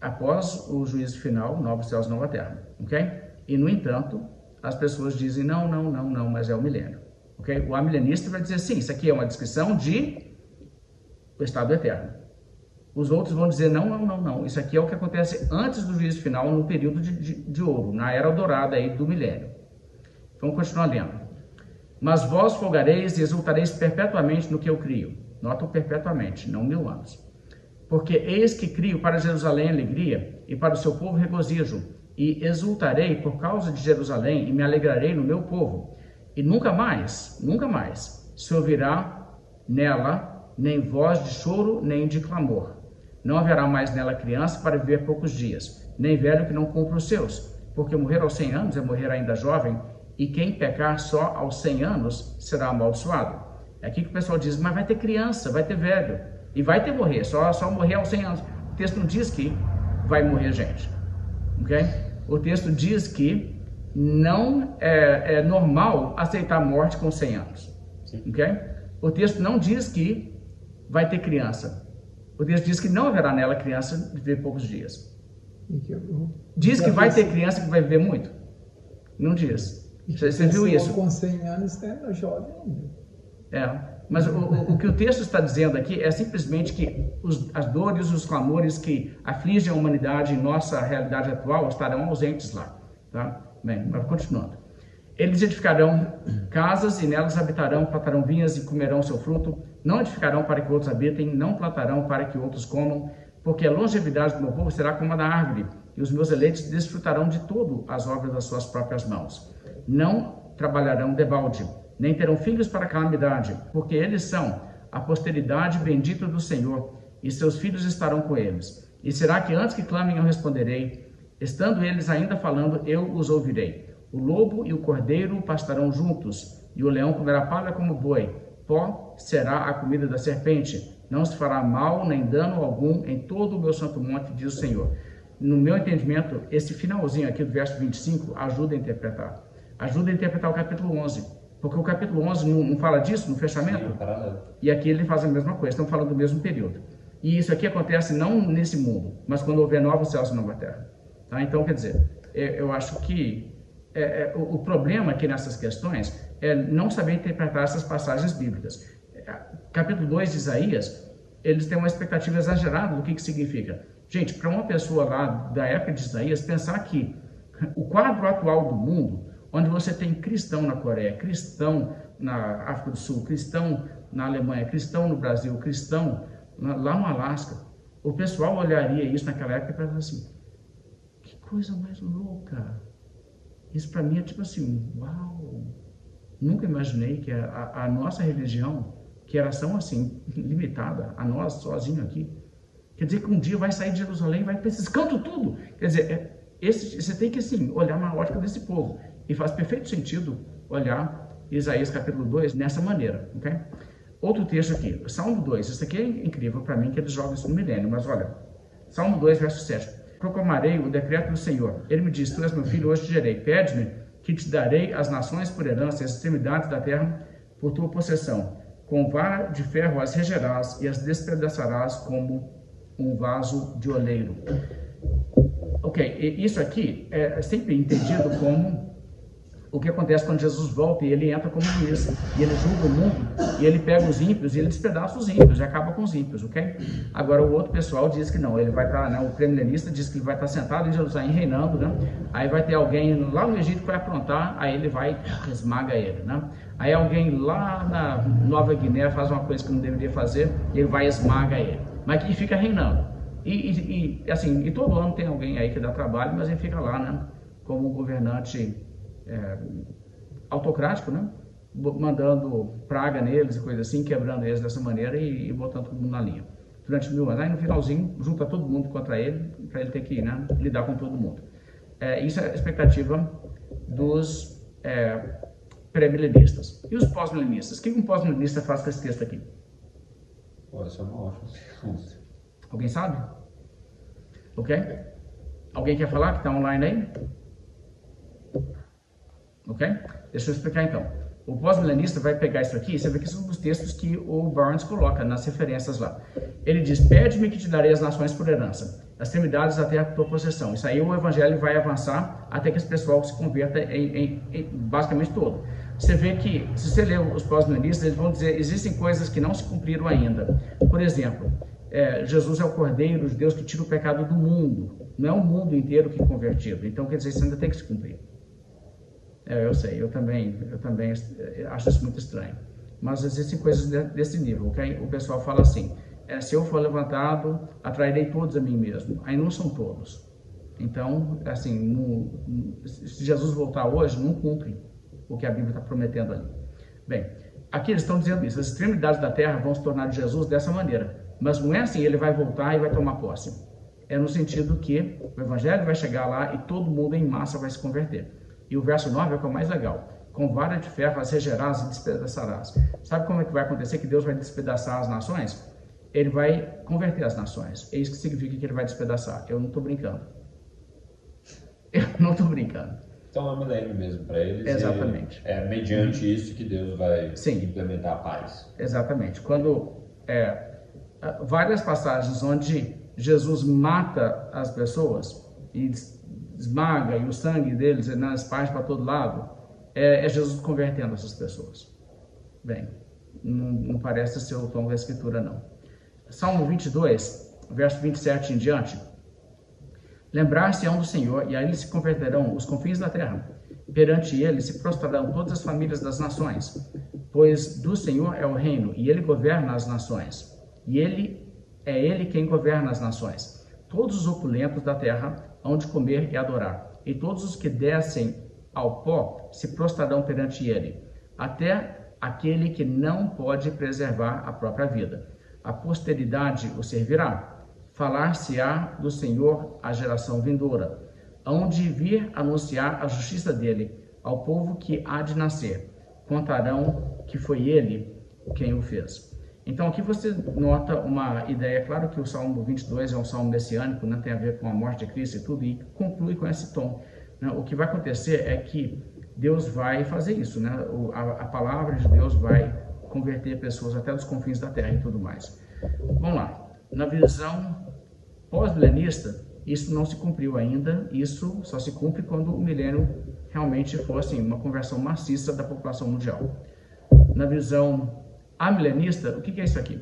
S1: Após o juízo final, novos céus e nova terra, ok? E no entanto, as pessoas dizem não, mas é o milênio. Okay? O amilenista vai dizer sim, isso aqui é uma descrição de o estado eterno. Os outros vão dizer não, isso aqui é o que acontece antes do juízo final, no período de ouro, na era dourada aí do milênio. Vamos continuar lendo. Mas vós folgareis e exultareis perpetuamente no que eu crio. Nota o perpetuamente, não 1000 anos. Porque eis que crio para Jerusalém alegria e para o seu povo regozijo, e exultarei por causa de Jerusalém e me alegrarei no meu povo. E nunca mais se ouvirá nela nem voz de choro nem de clamor. Não haverá mais nela criança para viver poucos dias, nem velho que não cumpra os seus, porque morrer aos 100 anos é morrer ainda jovem, e quem pecar só aos 100 anos será amaldiçoado. É aqui que o pessoal diz, mas vai ter criança, vai ter velho, e vai ter morrer, só morrer aos 100 anos. O texto não diz que vai morrer gente, ok? O texto diz que não é normal aceitar a morte com 100 anos, ok? O texto não diz que vai ter criança. O texto diz que não haverá nela criança de viver poucos dias. Diz que vai ter criança que vai viver muito? Não diz. Você viu isso?
S2: Com 100 anos é jovem ainda.
S1: Mas o que o texto está dizendo aqui é simplesmente que as dores, os clamores que afligem a humanidade em nossa realidade atual estarão ausentes lá. Tá? Bem, mas continuando. Eles edificarão casas e nelas habitarão, plantarão vinhas e comerão seu fruto. Não edificarão para que outros habitem, não plantarão para que outros comam, porque a longevidade do meu povo será como a da árvore, e os meus eleitos desfrutarão de tudo as obras das suas próprias mãos. Não trabalharão debalde, nem terão filhos para calamidade, porque eles são a posteridade bendita do Senhor, e seus filhos estarão com eles. E será que antes que clamem eu responderei? Estando eles ainda falando, eu os ouvirei. O lobo e o cordeiro pastarão juntos, e o leão comerá palha como boi. Pó será a comida da serpente. Não se fará mal nem dano algum em todo o meu santo monte, diz o Senhor. No meu entendimento, esse finalzinho aqui do verso 25 ajuda a interpretar. Ajuda a interpretar o capítulo 11, porque o capítulo 11 não fala disso no fechamento? E aqui ele faz a mesma coisa, estão falando do mesmo período. E isso aqui acontece não nesse mundo, mas quando houver novos céus e nova terra. Tá? Então, quer dizer, eu acho que o problema aqui nessas questões é não saber interpretar essas passagens bíblicas. Capítulo 2 de Isaías, eles têm uma expectativa exagerada do que significa. Gente, para uma pessoa lá da época de Isaías, pensar que o quadro atual do mundo, onde você tem cristão na Coreia, cristão na África do Sul, cristão na Alemanha, cristão no Brasil, cristão lá no Alasca, o pessoal olharia isso naquela época e pensaria assim, que coisa mais louca. Isso para mim é tipo assim, uau, nunca imaginei que a nossa religião, que era tão assim, limitada, a nós sozinho aqui, quer dizer que um dia vai sair de Jerusalém e vai para esses cantos tudo. Quer dizer, você tem que assim, olhar na ótica desse povo. E faz perfeito sentido olhar Isaías capítulo 2 nessa maneira, ok? Outro texto aqui, Salmo 2, isso aqui é incrível para mim, que eles jogam isso no milênio, mas olha, Salmo 2, verso 7, proclamarei o decreto do Senhor, ele me diz, tu és meu filho, hoje te gerei, pede-me que te darei as nações por herança, as extremidades da terra por tua possessão, com vara de ferro as regerás e as despedaçarás como um vaso de oleiro. Ok, isso aqui é sempre entendido como o que acontece quando Jesus volta e ele entra como juiz, e ele julga o mundo, e ele pega os ímpios, e ele despedaça os ímpios, e acaba com os ímpios, ok? Agora o outro pessoal diz que não, ele vai estar, né, o premilenista diz que ele vai estar sentado em Jerusalém reinando, né? Aí vai ter alguém lá no Egito que vai aprontar, aí ele vai, esmaga ele, né? Aí alguém lá na Nova Guiné faz uma coisa que não deveria fazer, e ele vai esmaga ele, mas que fica reinando. E todo ano tem alguém aí que dá trabalho, mas ele fica lá, né, como governante autocrático, né, mandando praga neles e coisa assim, quebrando eles dessa maneira e botando todo mundo na linha durante 1000 anos. Aí no finalzinho junta todo mundo contra ele, para ele ter que, né, lidar com todo mundo. Isso é a expectativa dos pré-milenistas. E os pós-milenistas? O que um pós-milenista faz com esse texto aqui?
S3: Essa é uma ótima pergunta.
S1: Alguém sabe? Ok? Alguém quer falar que está online aí? Ok? Deixa eu explicar então. O pós-milenista vai pegar isso aqui, você vê que são os textos que o Barnes coloca nas referências lá. Ele diz, pede-me que te darei as nações por herança, as extremidades da terra por tua possessão. Isso aí o evangelho vai avançar até que esse pessoal se converta em basicamente todo. Você vê que, se você ler os pós-milenistas, eles vão dizer, existem coisas que não se cumpriram ainda. Por exemplo, Jesus é o Cordeiro de Deus que tira o pecado do mundo. Não é o mundo inteiro que é convertido. Então, quer dizer, isso ainda tem que se cumprir. Eu sei, eu também acho isso muito estranho. Mas existem coisas desse nível, ok? O pessoal fala assim, se eu for levantado, atrairei todos a mim mesmo. Aí não são todos. Então, assim, se Jesus voltar hoje, não cumpre o que a Bíblia está prometendo ali. Bem, aqui eles estão dizendo isso, as extremidades da terra vão se tornar de Jesus dessa maneira. Mas não é assim, ele vai voltar e vai tomar posse. É no sentido que o evangelho vai chegar lá e todo mundo em massa vai se converter. E o verso 9 é o que é o mais legal. Com vara de ferro as regerás e despedaçarás. Sabe como é que vai acontecer que Deus vai despedaçar as nações? Ele vai converter as nações. É isso que significa que ele vai despedaçar. Eu não estou brincando. Eu não estou brincando.
S3: Então é um milênio mesmo para eles.
S1: Exatamente.
S3: É mediante isso que Deus vai
S1: Sim.
S3: implementar a paz.
S1: Exatamente. Quando várias passagens onde Jesus mata as pessoas e esmaga e o sangue deles esparge para todo lado, é Jesus convertendo essas pessoas. Bem, não parece ser o tom da escritura não. Salmo 22, verso 27 em diante. Lembrar-se-ão do Senhor, e a ele se converterão os confins da terra. Perante ele se prostrarão todas as famílias das nações, pois do Senhor é o reino, e ele governa as nações. E é ele quem governa as nações. Todos os opulentos da terra hão de comer e adorar, e todos os que descem ao pó se prostrarão perante ele, até aquele que não pode preservar a própria vida. A posteridade o servirá. Falar-se-á do Senhor à geração vindoura, hão de vir anunciar a justiça dele ao povo que há de nascer. Contarão que foi ele quem o fez. Então aqui você nota uma ideia, claro que o Salmo 22 é um salmo messiânico, tem a ver com a morte de Cristo e tudo, e conclui com esse tom. O que vai acontecer é que Deus vai fazer isso, né? A palavra de Deus vai converter pessoas até dos confins da terra e tudo mais. Vamos lá. Na visão pós-milenista, isso não se cumpriu ainda, isso só se cumpre quando o milênio realmente for assim, uma conversão maciça da população mundial. Na visão amilenista, o que é isso aqui?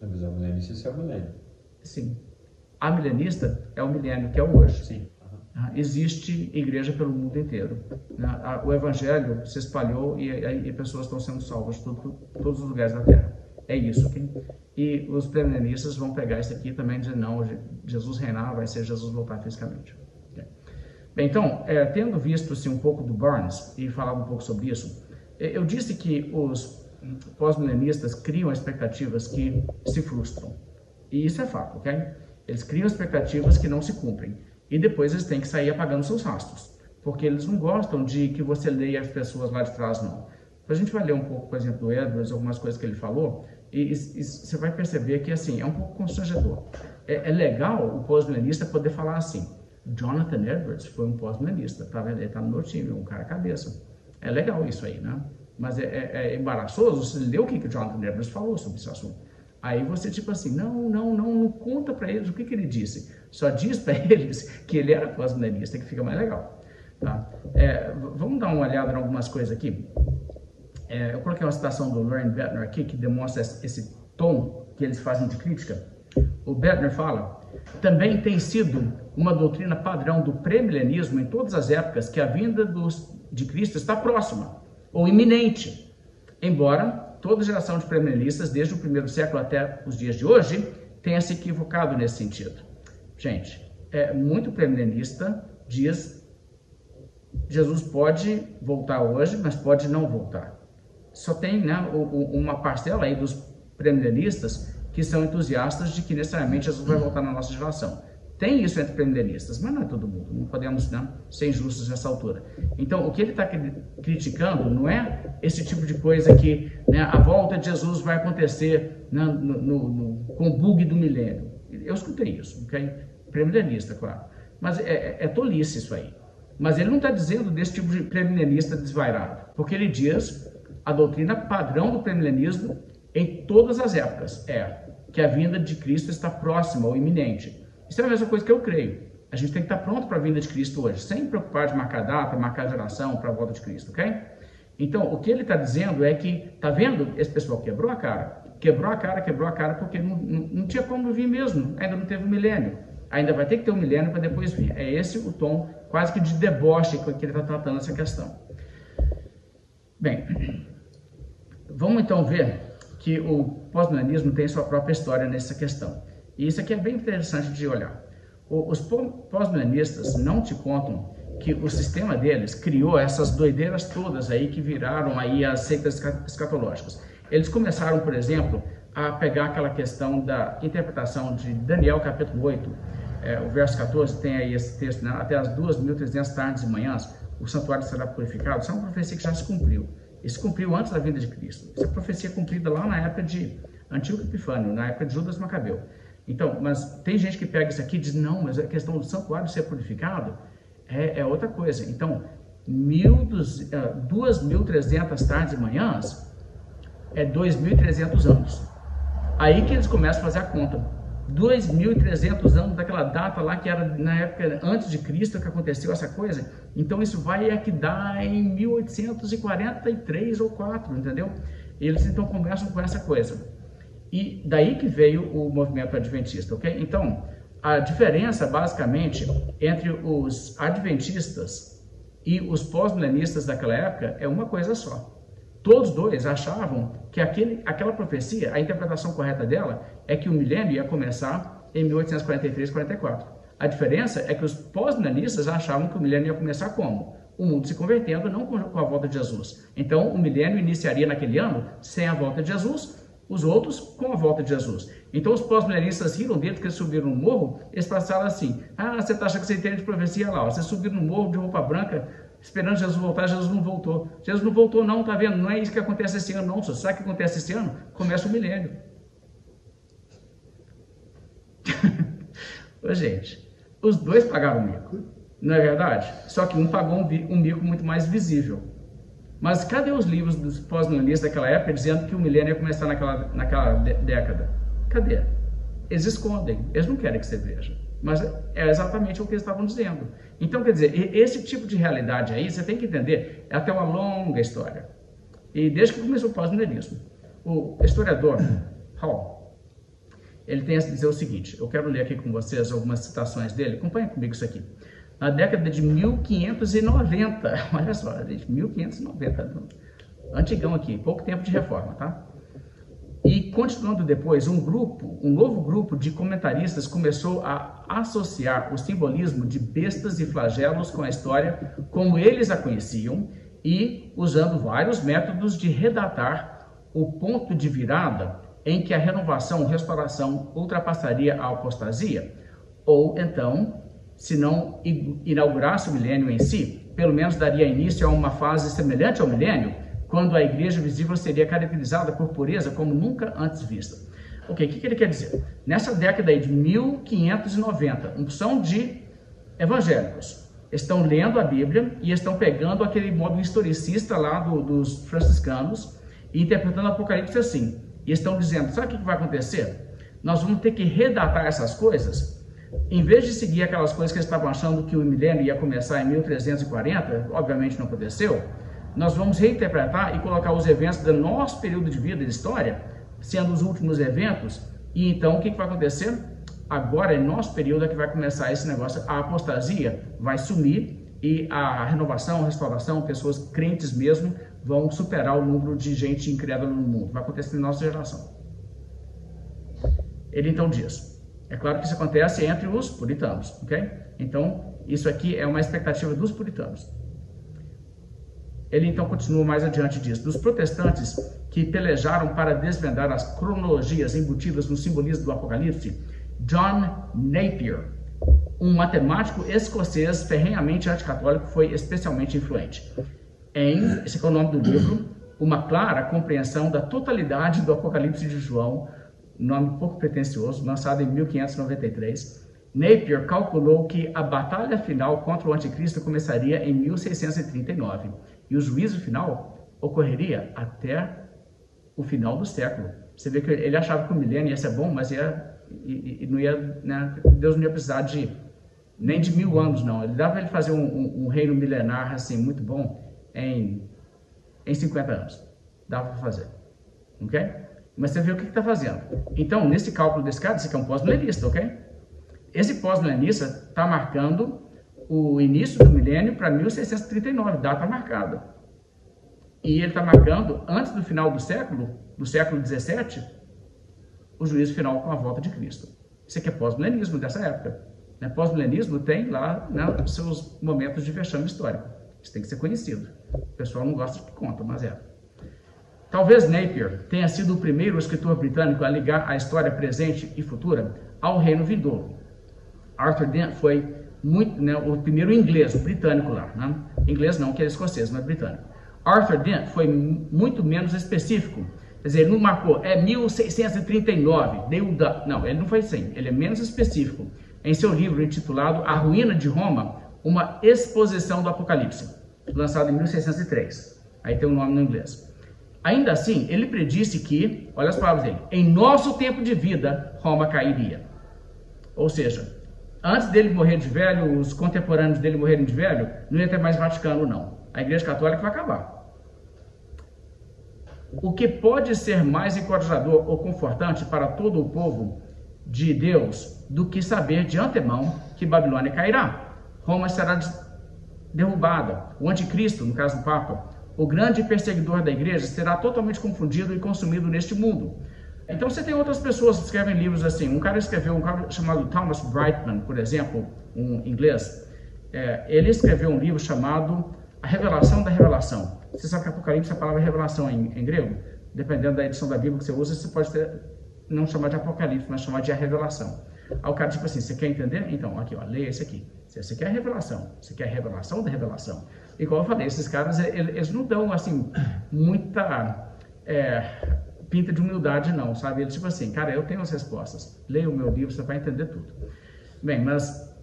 S3: Na visão milenista, isso é o milênio.
S1: Sim. Amilenista é o milênio, que é o hoje.
S3: Sim.
S1: Existe igreja pelo mundo inteiro. O evangelho se espalhou e pessoas estão sendo salvas de todos os lugares da terra. É isso. Okay? E os premilenistas vão pegar isso aqui também e dizer, não, Jesus reinar, vai ser Jesus voltar fisicamente. Okay? Bem, então, tendo visto assim, um pouco do Barnes e falado um pouco sobre isso, eu disse que os pós-milenistas criam expectativas que se frustram. E isso é fato, ok? Eles criam expectativas que não se cumprem. E depois eles têm que sair apagando seus rastros. Porque eles não gostam de que você leia as pessoas lá de trás, não. A gente vai ler um pouco, por exemplo, do Edwards, algumas coisas que ele falou, e você vai perceber que, assim, é um pouco constrangedor. É legal o pós-milenista poder falar assim, Jonathan Edwards foi um pós-milenista, tá vendo? Ele tá no meu time, um cara cabeça. É legal isso aí, né? Mas é embaraçoso você ler o que o Jonathan Edwards falou sobre esse assunto. Aí você tipo assim, não conta para eles o que ele disse. Só diz para eles que ele era pós-milenista, que fica mais legal. Tá? Vamos dar uma olhada em algumas coisas aqui. Eu coloquei uma citação do Loren Bettner aqui, que demonstra esse tom que eles fazem de crítica. O Bettner fala, também tem sido uma doutrina padrão do pré-milenismo em todas as épocas que a vinda de Cristo está próxima ou iminente, embora toda geração de premilenistas, desde o primeiro século até os dias de hoje, tenha se equivocado nesse sentido. Gente, muito premilenista diz Jesus pode voltar hoje, mas pode não voltar. Só tem, né, uma parcela aí dos premilenistas que são entusiastas de que necessariamente Jesus vai voltar na nossa geração. Tem isso entre premilenistas, mas não é todo mundo. Não podemos, né, ser injustos nessa altura. Então, o que ele está criticando não é esse tipo de coisa que, né, a volta de Jesus vai acontecer, né, com o bug do milênio. Eu escutei isso, ok? Premilenista, claro. Mas é tolice isso aí. Mas ele não está dizendo desse tipo de premilenista desvairado, porque ele diz a doutrina padrão do premilenismo em todas as épocas que a vinda de Cristo está próxima ou iminente. Isso é a mesma coisa que eu creio. A gente tem que estar pronto para a vinda de Cristo hoje, sem preocupar de marcar data, marcar geração para a volta de Cristo, ok? Então, o que ele está dizendo é que, tá vendo? Esse pessoal quebrou a cara, porque não tinha como vir mesmo, ainda não teve um milênio. Ainda vai ter que ter um milênio para depois vir. É esse o tom quase que de deboche que ele está tratando essa questão. Bem, vamos então ver que o pós-milenismo tem sua própria história nessa questão. E isso aqui é bem interessante de olhar. Os pós-milenistas não te contam que o sistema deles criou essas doideiras todas aí que viraram aí as seitas escatológicas. Eles começaram, por exemplo, a pegar aquela questão da interpretação de Daniel capítulo 8, o verso 14, tem aí esse texto, né? Até as 2.300 tardes e manhãs, o santuário será purificado. Isso é uma profecia que já se cumpriu. Isso se cumpriu antes da vinda de Cristo. Essa profecia é cumprida lá na época de Antíoco Epifânio, na época de Judas Macabeu. Então, mas tem gente que pega isso aqui e diz, não, mas a questão do santuário ser purificado é outra coisa. Então, 2.300 tardes e manhãs é 2.300 anos. Aí que eles começam a fazer a conta. 2.300 anos daquela data lá que era na época antes de Cristo que aconteceu essa coisa. Então, isso vai que dá em 1843 ou 4, entendeu? Eles então começam com essa coisa. E daí que veio o movimento adventista, ok? Então, a diferença, basicamente, entre os adventistas e os pós-milenistas daquela época é uma coisa só. Todos dois achavam que aquela profecia, a interpretação correta dela, é que o milênio ia começar em 1843, 44. A diferença é que os pós-milenistas achavam que o milênio ia começar como? O mundo se convertendo, não com a volta de Jesus. Então, o milênio iniciaria naquele ano sem a volta de Jesus, os outros com a volta de Jesus. Então os pós-milenistas riram dele porque eles subiram no morro, eles passaram assim, você tá achando que você entende de profecia lá, vocês subiram no morro de roupa branca, esperando Jesus voltar, Jesus não voltou. Jesus não voltou não, tá vendo? Não é isso que acontece esse ano não, sabe o que acontece esse ano? Começa o milênio. Ô, gente, os dois pagaram o mico. Não é verdade? Só que um pagou um mico muito mais visível. Mas cadê os livros dos pós-milenistas daquela época dizendo que o milênio ia começar naquela década? Cadê? Eles escondem, eles não querem que você veja. Mas é exatamente o que eles estavam dizendo. Então, quer dizer, esse tipo de realidade aí, você tem que entender, é até uma longa história. E desde que começou o pós-milenismo, o historiador Hall, ele tem a dizer o seguinte, eu quero ler aqui com vocês algumas citações dele, acompanha comigo isso aqui. Na década de 1590, olha só, gente, 1590, antigão aqui, pouco tempo de reforma, tá? E continuando depois, um novo grupo de comentaristas começou a associar o simbolismo de bestas e flagelos com a história como eles a conheciam e usando vários métodos de redatar o ponto de virada em que a restauração ultrapassaria a apostasia, ou então, se não inaugurasse o milênio em si, pelo menos daria início a uma fase semelhante ao milênio, quando a igreja visível seria caracterizada por pureza como nunca antes vista. Ok, o que ele quer dizer? Nessa década aí de 1590, uma porção de evangélicos estão lendo a Bíblia e estão pegando aquele modo historicista lá dos franciscanos e interpretando o Apocalipse assim. E estão dizendo, sabe o que vai acontecer? Nós vamos ter que redatar essas coisas. Em vez de seguir aquelas coisas que eles estavam achando que o milênio ia começar em 1340, obviamente não aconteceu, nós vamos reinterpretar e colocar os eventos do nosso período de vida e de história, sendo os últimos eventos, e então o que vai acontecer? Agora é nosso período que vai começar esse negócio, a apostasia vai sumir e a renovação, a restauração, pessoas crentes mesmo, vão superar o número de gente incrédula no mundo. Vai acontecer na nossa geração. Ele então diz, é claro que isso acontece entre os puritanos, ok? Então, isso aqui é uma expectativa dos puritanos. Ele então continua mais adiante disso. Dos protestantes que pelejaram para desvendar as cronologias embutidas no simbolismo do Apocalipse, John Napier, um matemático escocês ferrenhamente anticatólico, foi especialmente influente. Esse é o nome do livro, Uma Clara Compreensão da Totalidade do Apocalipse de João, nome pouco pretensioso, lançado em 1593, Napier calculou que a batalha final contra o anticristo começaria em 1639 e o juízo final ocorreria até o final do século. Você vê que ele achava que o milênio ia ser bom, mas não ia, né, Deus não ia precisar nem de 1000 anos, não. Ele dava ele fazer um reino milenar assim muito bom em 50 anos. Dava para fazer, ok? Mas você vê o que está fazendo. Então, nesse cálculo desse cara, esse aqui é um pós-milenista, ok? Esse pós-milenista está marcando o início do milênio para 1639, data marcada. E ele está marcando, antes do final do século XVII, o juízo final com a volta de Cristo. Isso aqui é pós-milenismo dessa época. Né? Pós-milenismo tem lá, né, seus momentos de vexame histórico. Isso tem que ser conhecido. O pessoal não gosta de que conta, mas é. Talvez Napier tenha sido o primeiro escritor britânico a ligar a história presente e futura ao reino vindouro. Arthur Dent foi o primeiro inglês, o britânico lá. Né? Inglês não, que é escocês, mas britânico. Arthur Dent foi muito menos específico. Quer dizer, ele não marcou, 1639, não, ele não foi assim, ele é menos específico. Em seu livro intitulado A Ruína de Roma, uma exposição do Apocalipse, lançado em 1603. Aí tem o nome no inglês. Ainda assim, ele predisse que, olha as palavras dele, em nosso tempo de vida, Roma cairia. Ou seja, antes dele morrer de velho, os contemporâneos dele morrerem de velho, não ia ter mais Vaticano, não. A Igreja Católica vai acabar. O que pode ser mais encorajador ou confortante para todo o povo de Deus do que saber de antemão que Babilônia cairá? Roma será derrubada. O anticristo, no caso do Papa, o grande perseguidor da igreja, será totalmente confundido e consumido neste mundo. Então você tem outras pessoas que escrevem livros assim. Um cara chamado Thomas Brightman, por exemplo, um inglês. Ele escreveu um livro chamado A Revelação da Revelação. Você sabe que Apocalipse é a palavra revelação em grego? Dependendo da edição da Bíblia que você usa, você pode não chamar de Apocalipse, mas chamar de a revelação. Aí o cara tipo assim, você quer entender? Então, aqui, ó, leia esse aqui. Você quer a revelação, você quer a revelação da revelação. Igual eu falei, esses caras, eles não dão, assim, muita pinta de humildade, não, sabe? Eles tipo assim, cara, eu tenho as respostas. Leia o meu livro, você vai entender tudo. Bem, mas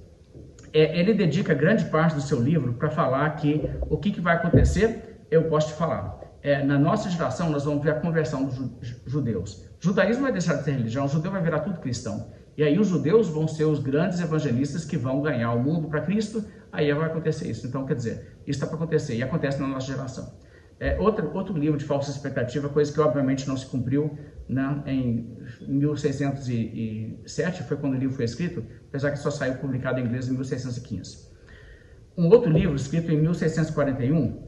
S1: ele dedica grande parte do seu livro para falar que o que vai acontecer, eu posso te falar. Na nossa geração, nós vamos ver a conversão dos judeus. O judaísmo vai deixar de ser religião, o judeu vai virar tudo cristão. E aí os judeus vão ser os grandes evangelistas que vão ganhar o mundo para Cristo, aí vai acontecer isso. Então, quer dizer, isso está para acontecer, e acontece na nossa geração. Outro livro de falsa expectativa, coisa que obviamente não se cumpriu, né, em 1607, foi quando o livro foi escrito, apesar que só saiu publicado em inglês em 1615. Um outro livro, escrito em 1641,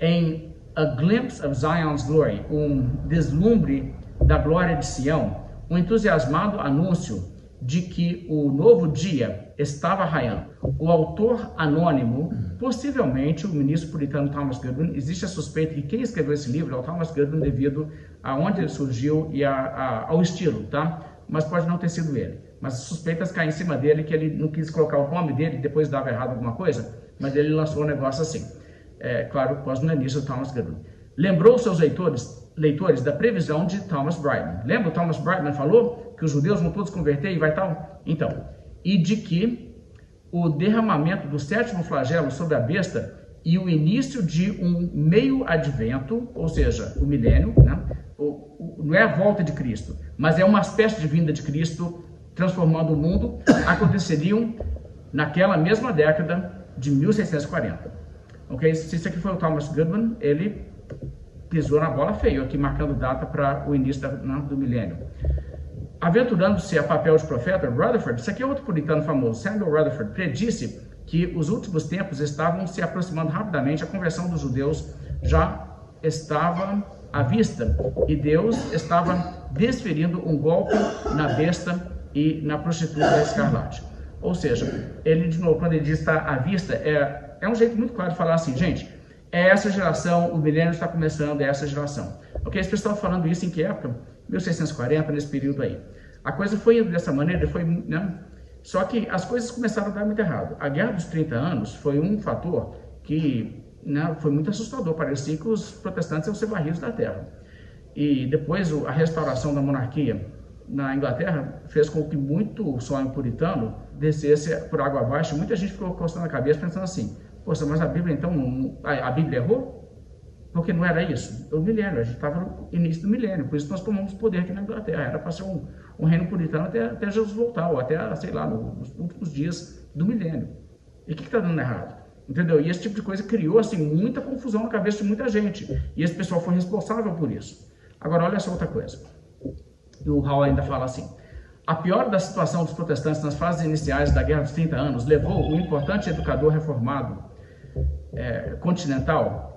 S1: em A Glimpse of Zion's Glory, um deslumbre da glória de Sião, um entusiasmado anúncio de que o novo dia estava raiando. O autor anônimo, possivelmente o ministro puritano Thomas Goodwin, existe a suspeita que quem escreveu esse livro é o Thomas Goodwin devido a onde ele surgiu e ao estilo, tá? Mas pode não ter sido ele. Mas as suspeitas caem em cima dele, que ele não quis colocar o nome dele, depois dava errado alguma coisa, mas ele lançou um negócio assim. Claro, pós-milenista Thomas Goodwin. Lembrou seus leitores da previsão de Thomas Brightman. Lembra o Thomas Brightman falou que os judeus vão todos converter e vai tal? Então, e de que o derramamento do sétimo flagelo sobre a besta e o início de um meio advento, ou seja, o milênio, né? Não é a volta de Cristo, mas é uma espécie de vinda de Cristo transformando o mundo, aconteceriam naquela mesma década de 1640. Ok? Se isso aqui foi o Thomas Goodwin, ele pisou na bola feio, aqui marcando data para o início do milênio. Aventurando-se a papel de profeta, Rutherford, isso aqui é outro puritano famoso, Samuel Rutherford, predisse que os últimos tempos estavam se aproximando rapidamente, a conversão dos judeus já estava à vista e Deus estava desferindo um golpe na besta e na prostituta escarlate. Ou seja, ele, de novo, quando ele diz está à vista, é um jeito muito claro de falar assim, gente, é essa geração, o milênio está começando, é essa geração. Ok, as pessoas estão falando isso em que época? 1640, nesse período aí. A coisa foi dessa maneira, né? Só que as coisas começaram a dar muito errado. A Guerra dos 30 Anos foi um fator que, né, foi muito assustador. Parecia que os protestantes iam ser varridos da terra. E depois a restauração da monarquia na Inglaterra fez com que muito sonho puritano descesse por água abaixo. Muita gente ficou coçando a cabeça pensando assim, poxa, mas a Bíblia então, a Bíblia errou? Porque não era isso. O milênio, a gente estava no início do milênio, por isso nós tomamos poder aqui na Inglaterra. Era para ser um reino puritano até Jesus voltar, ou até, sei lá, nos últimos dias do milênio. E o que está dando errado? Entendeu? E esse tipo de coisa criou, assim, muita confusão na cabeça de muita gente. E esse pessoal foi responsável por isso. Agora, olha só outra coisa. E o Hall ainda fala assim, a pior da situação dos protestantes nas fases iniciais da Guerra dos 30 Anos levou o importante educador reformado continental,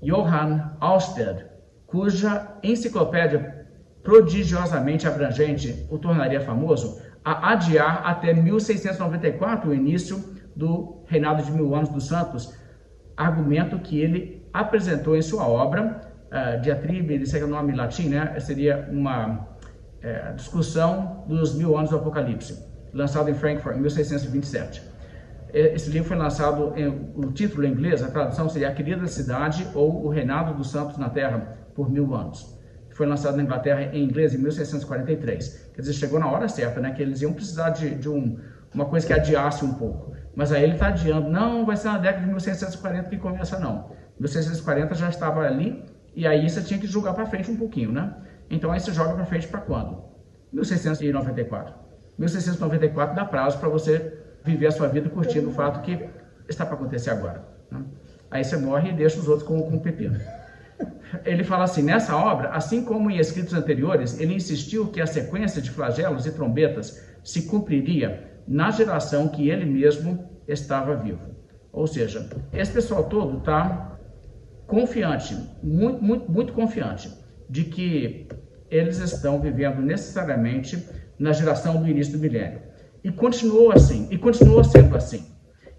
S1: Johann Alsted, cuja enciclopédia prodigiosamente abrangente o tornaria famoso, a adiar até 1694 o início do reinado de 1000 anos dos santos, argumento que ele apresentou em sua obra, Diatribe, ele segue o nome em latim, né? Seria uma discussão dos 1000 anos do Apocalipse, lançado em Frankfurt em 1627. Esse livro foi lançado, o título em inglês, a tradução seria A Querida Cidade ou O Reinado dos Santos na Terra por 1000 anos. Foi lançado na Inglaterra em inglês em 1643. Quer dizer, chegou na hora certa, né? Que eles iam precisar de uma coisa que adiasse um pouco. Mas aí ele está adiando, não vai ser na década de 1640 que começa, não. 1640 já estava ali, e aí você tinha que jogar para frente um pouquinho, né? Então aí você joga para frente para quando? 1694. 1694 dá prazo para você viver a sua vida curtindo o fato que está para acontecer agora, né? Aí você morre e deixa os outros com o pepino. Ele fala assim, nessa obra, assim como em escritos anteriores, ele insistiu que a sequência de flagelos e trombetas se cumpriria na geração que ele mesmo estava vivo. Ou seja, esse pessoal todo está confiante, muito confiante, de que eles estão vivendo necessariamente na geração do início do milênio. E continuou assim, e continuou sendo assim.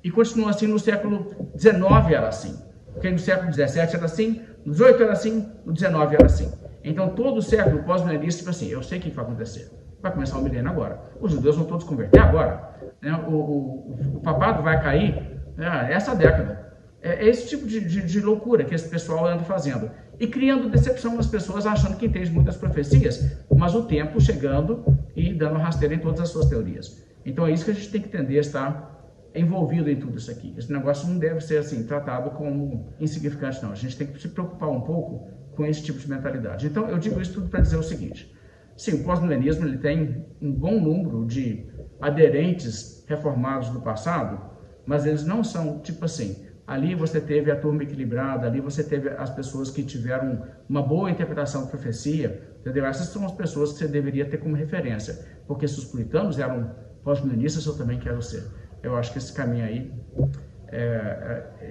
S1: E continuou assim no século XIX era assim. Porque no século XVII era assim, no XVIII era assim, no XIX era assim. Então todo o século pós-milenista, tipo assim, eu sei o que vai acontecer. Vai começar o milênio agora. Os judeus vão todos converter agora. Né? O papado vai cair essa década. É esse tipo de loucura que esse pessoal anda fazendo. E criando decepção nas pessoas, achando que entende muitas profecias, mas o tempo chegando e dando rasteira em todas as suas teorias. Então é isso que a gente tem que entender, está envolvido em tudo isso aqui. Esse negócio não deve ser assim tratado como insignificante, não. A gente tem que se preocupar um pouco com esse tipo de mentalidade. Então, eu digo isso tudo para dizer o seguinte: sim, o pós-milenismo ele tem um bom número de aderentes reformados do passado, mas eles não são tipo assim. Ali você teve a turma equilibrada, ali você teve as pessoas que tiveram uma boa interpretação da profecia, entendeu? Essas são as pessoas que você deveria ter como referência, porque se os puritanos eram pós-milenistas, eu também quero ser. Eu acho que esse caminho aí,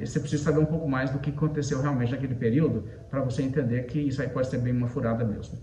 S1: você precisa saber um pouco mais do que aconteceu realmente naquele período, para você entender que isso aí pode ser bem uma furada mesmo.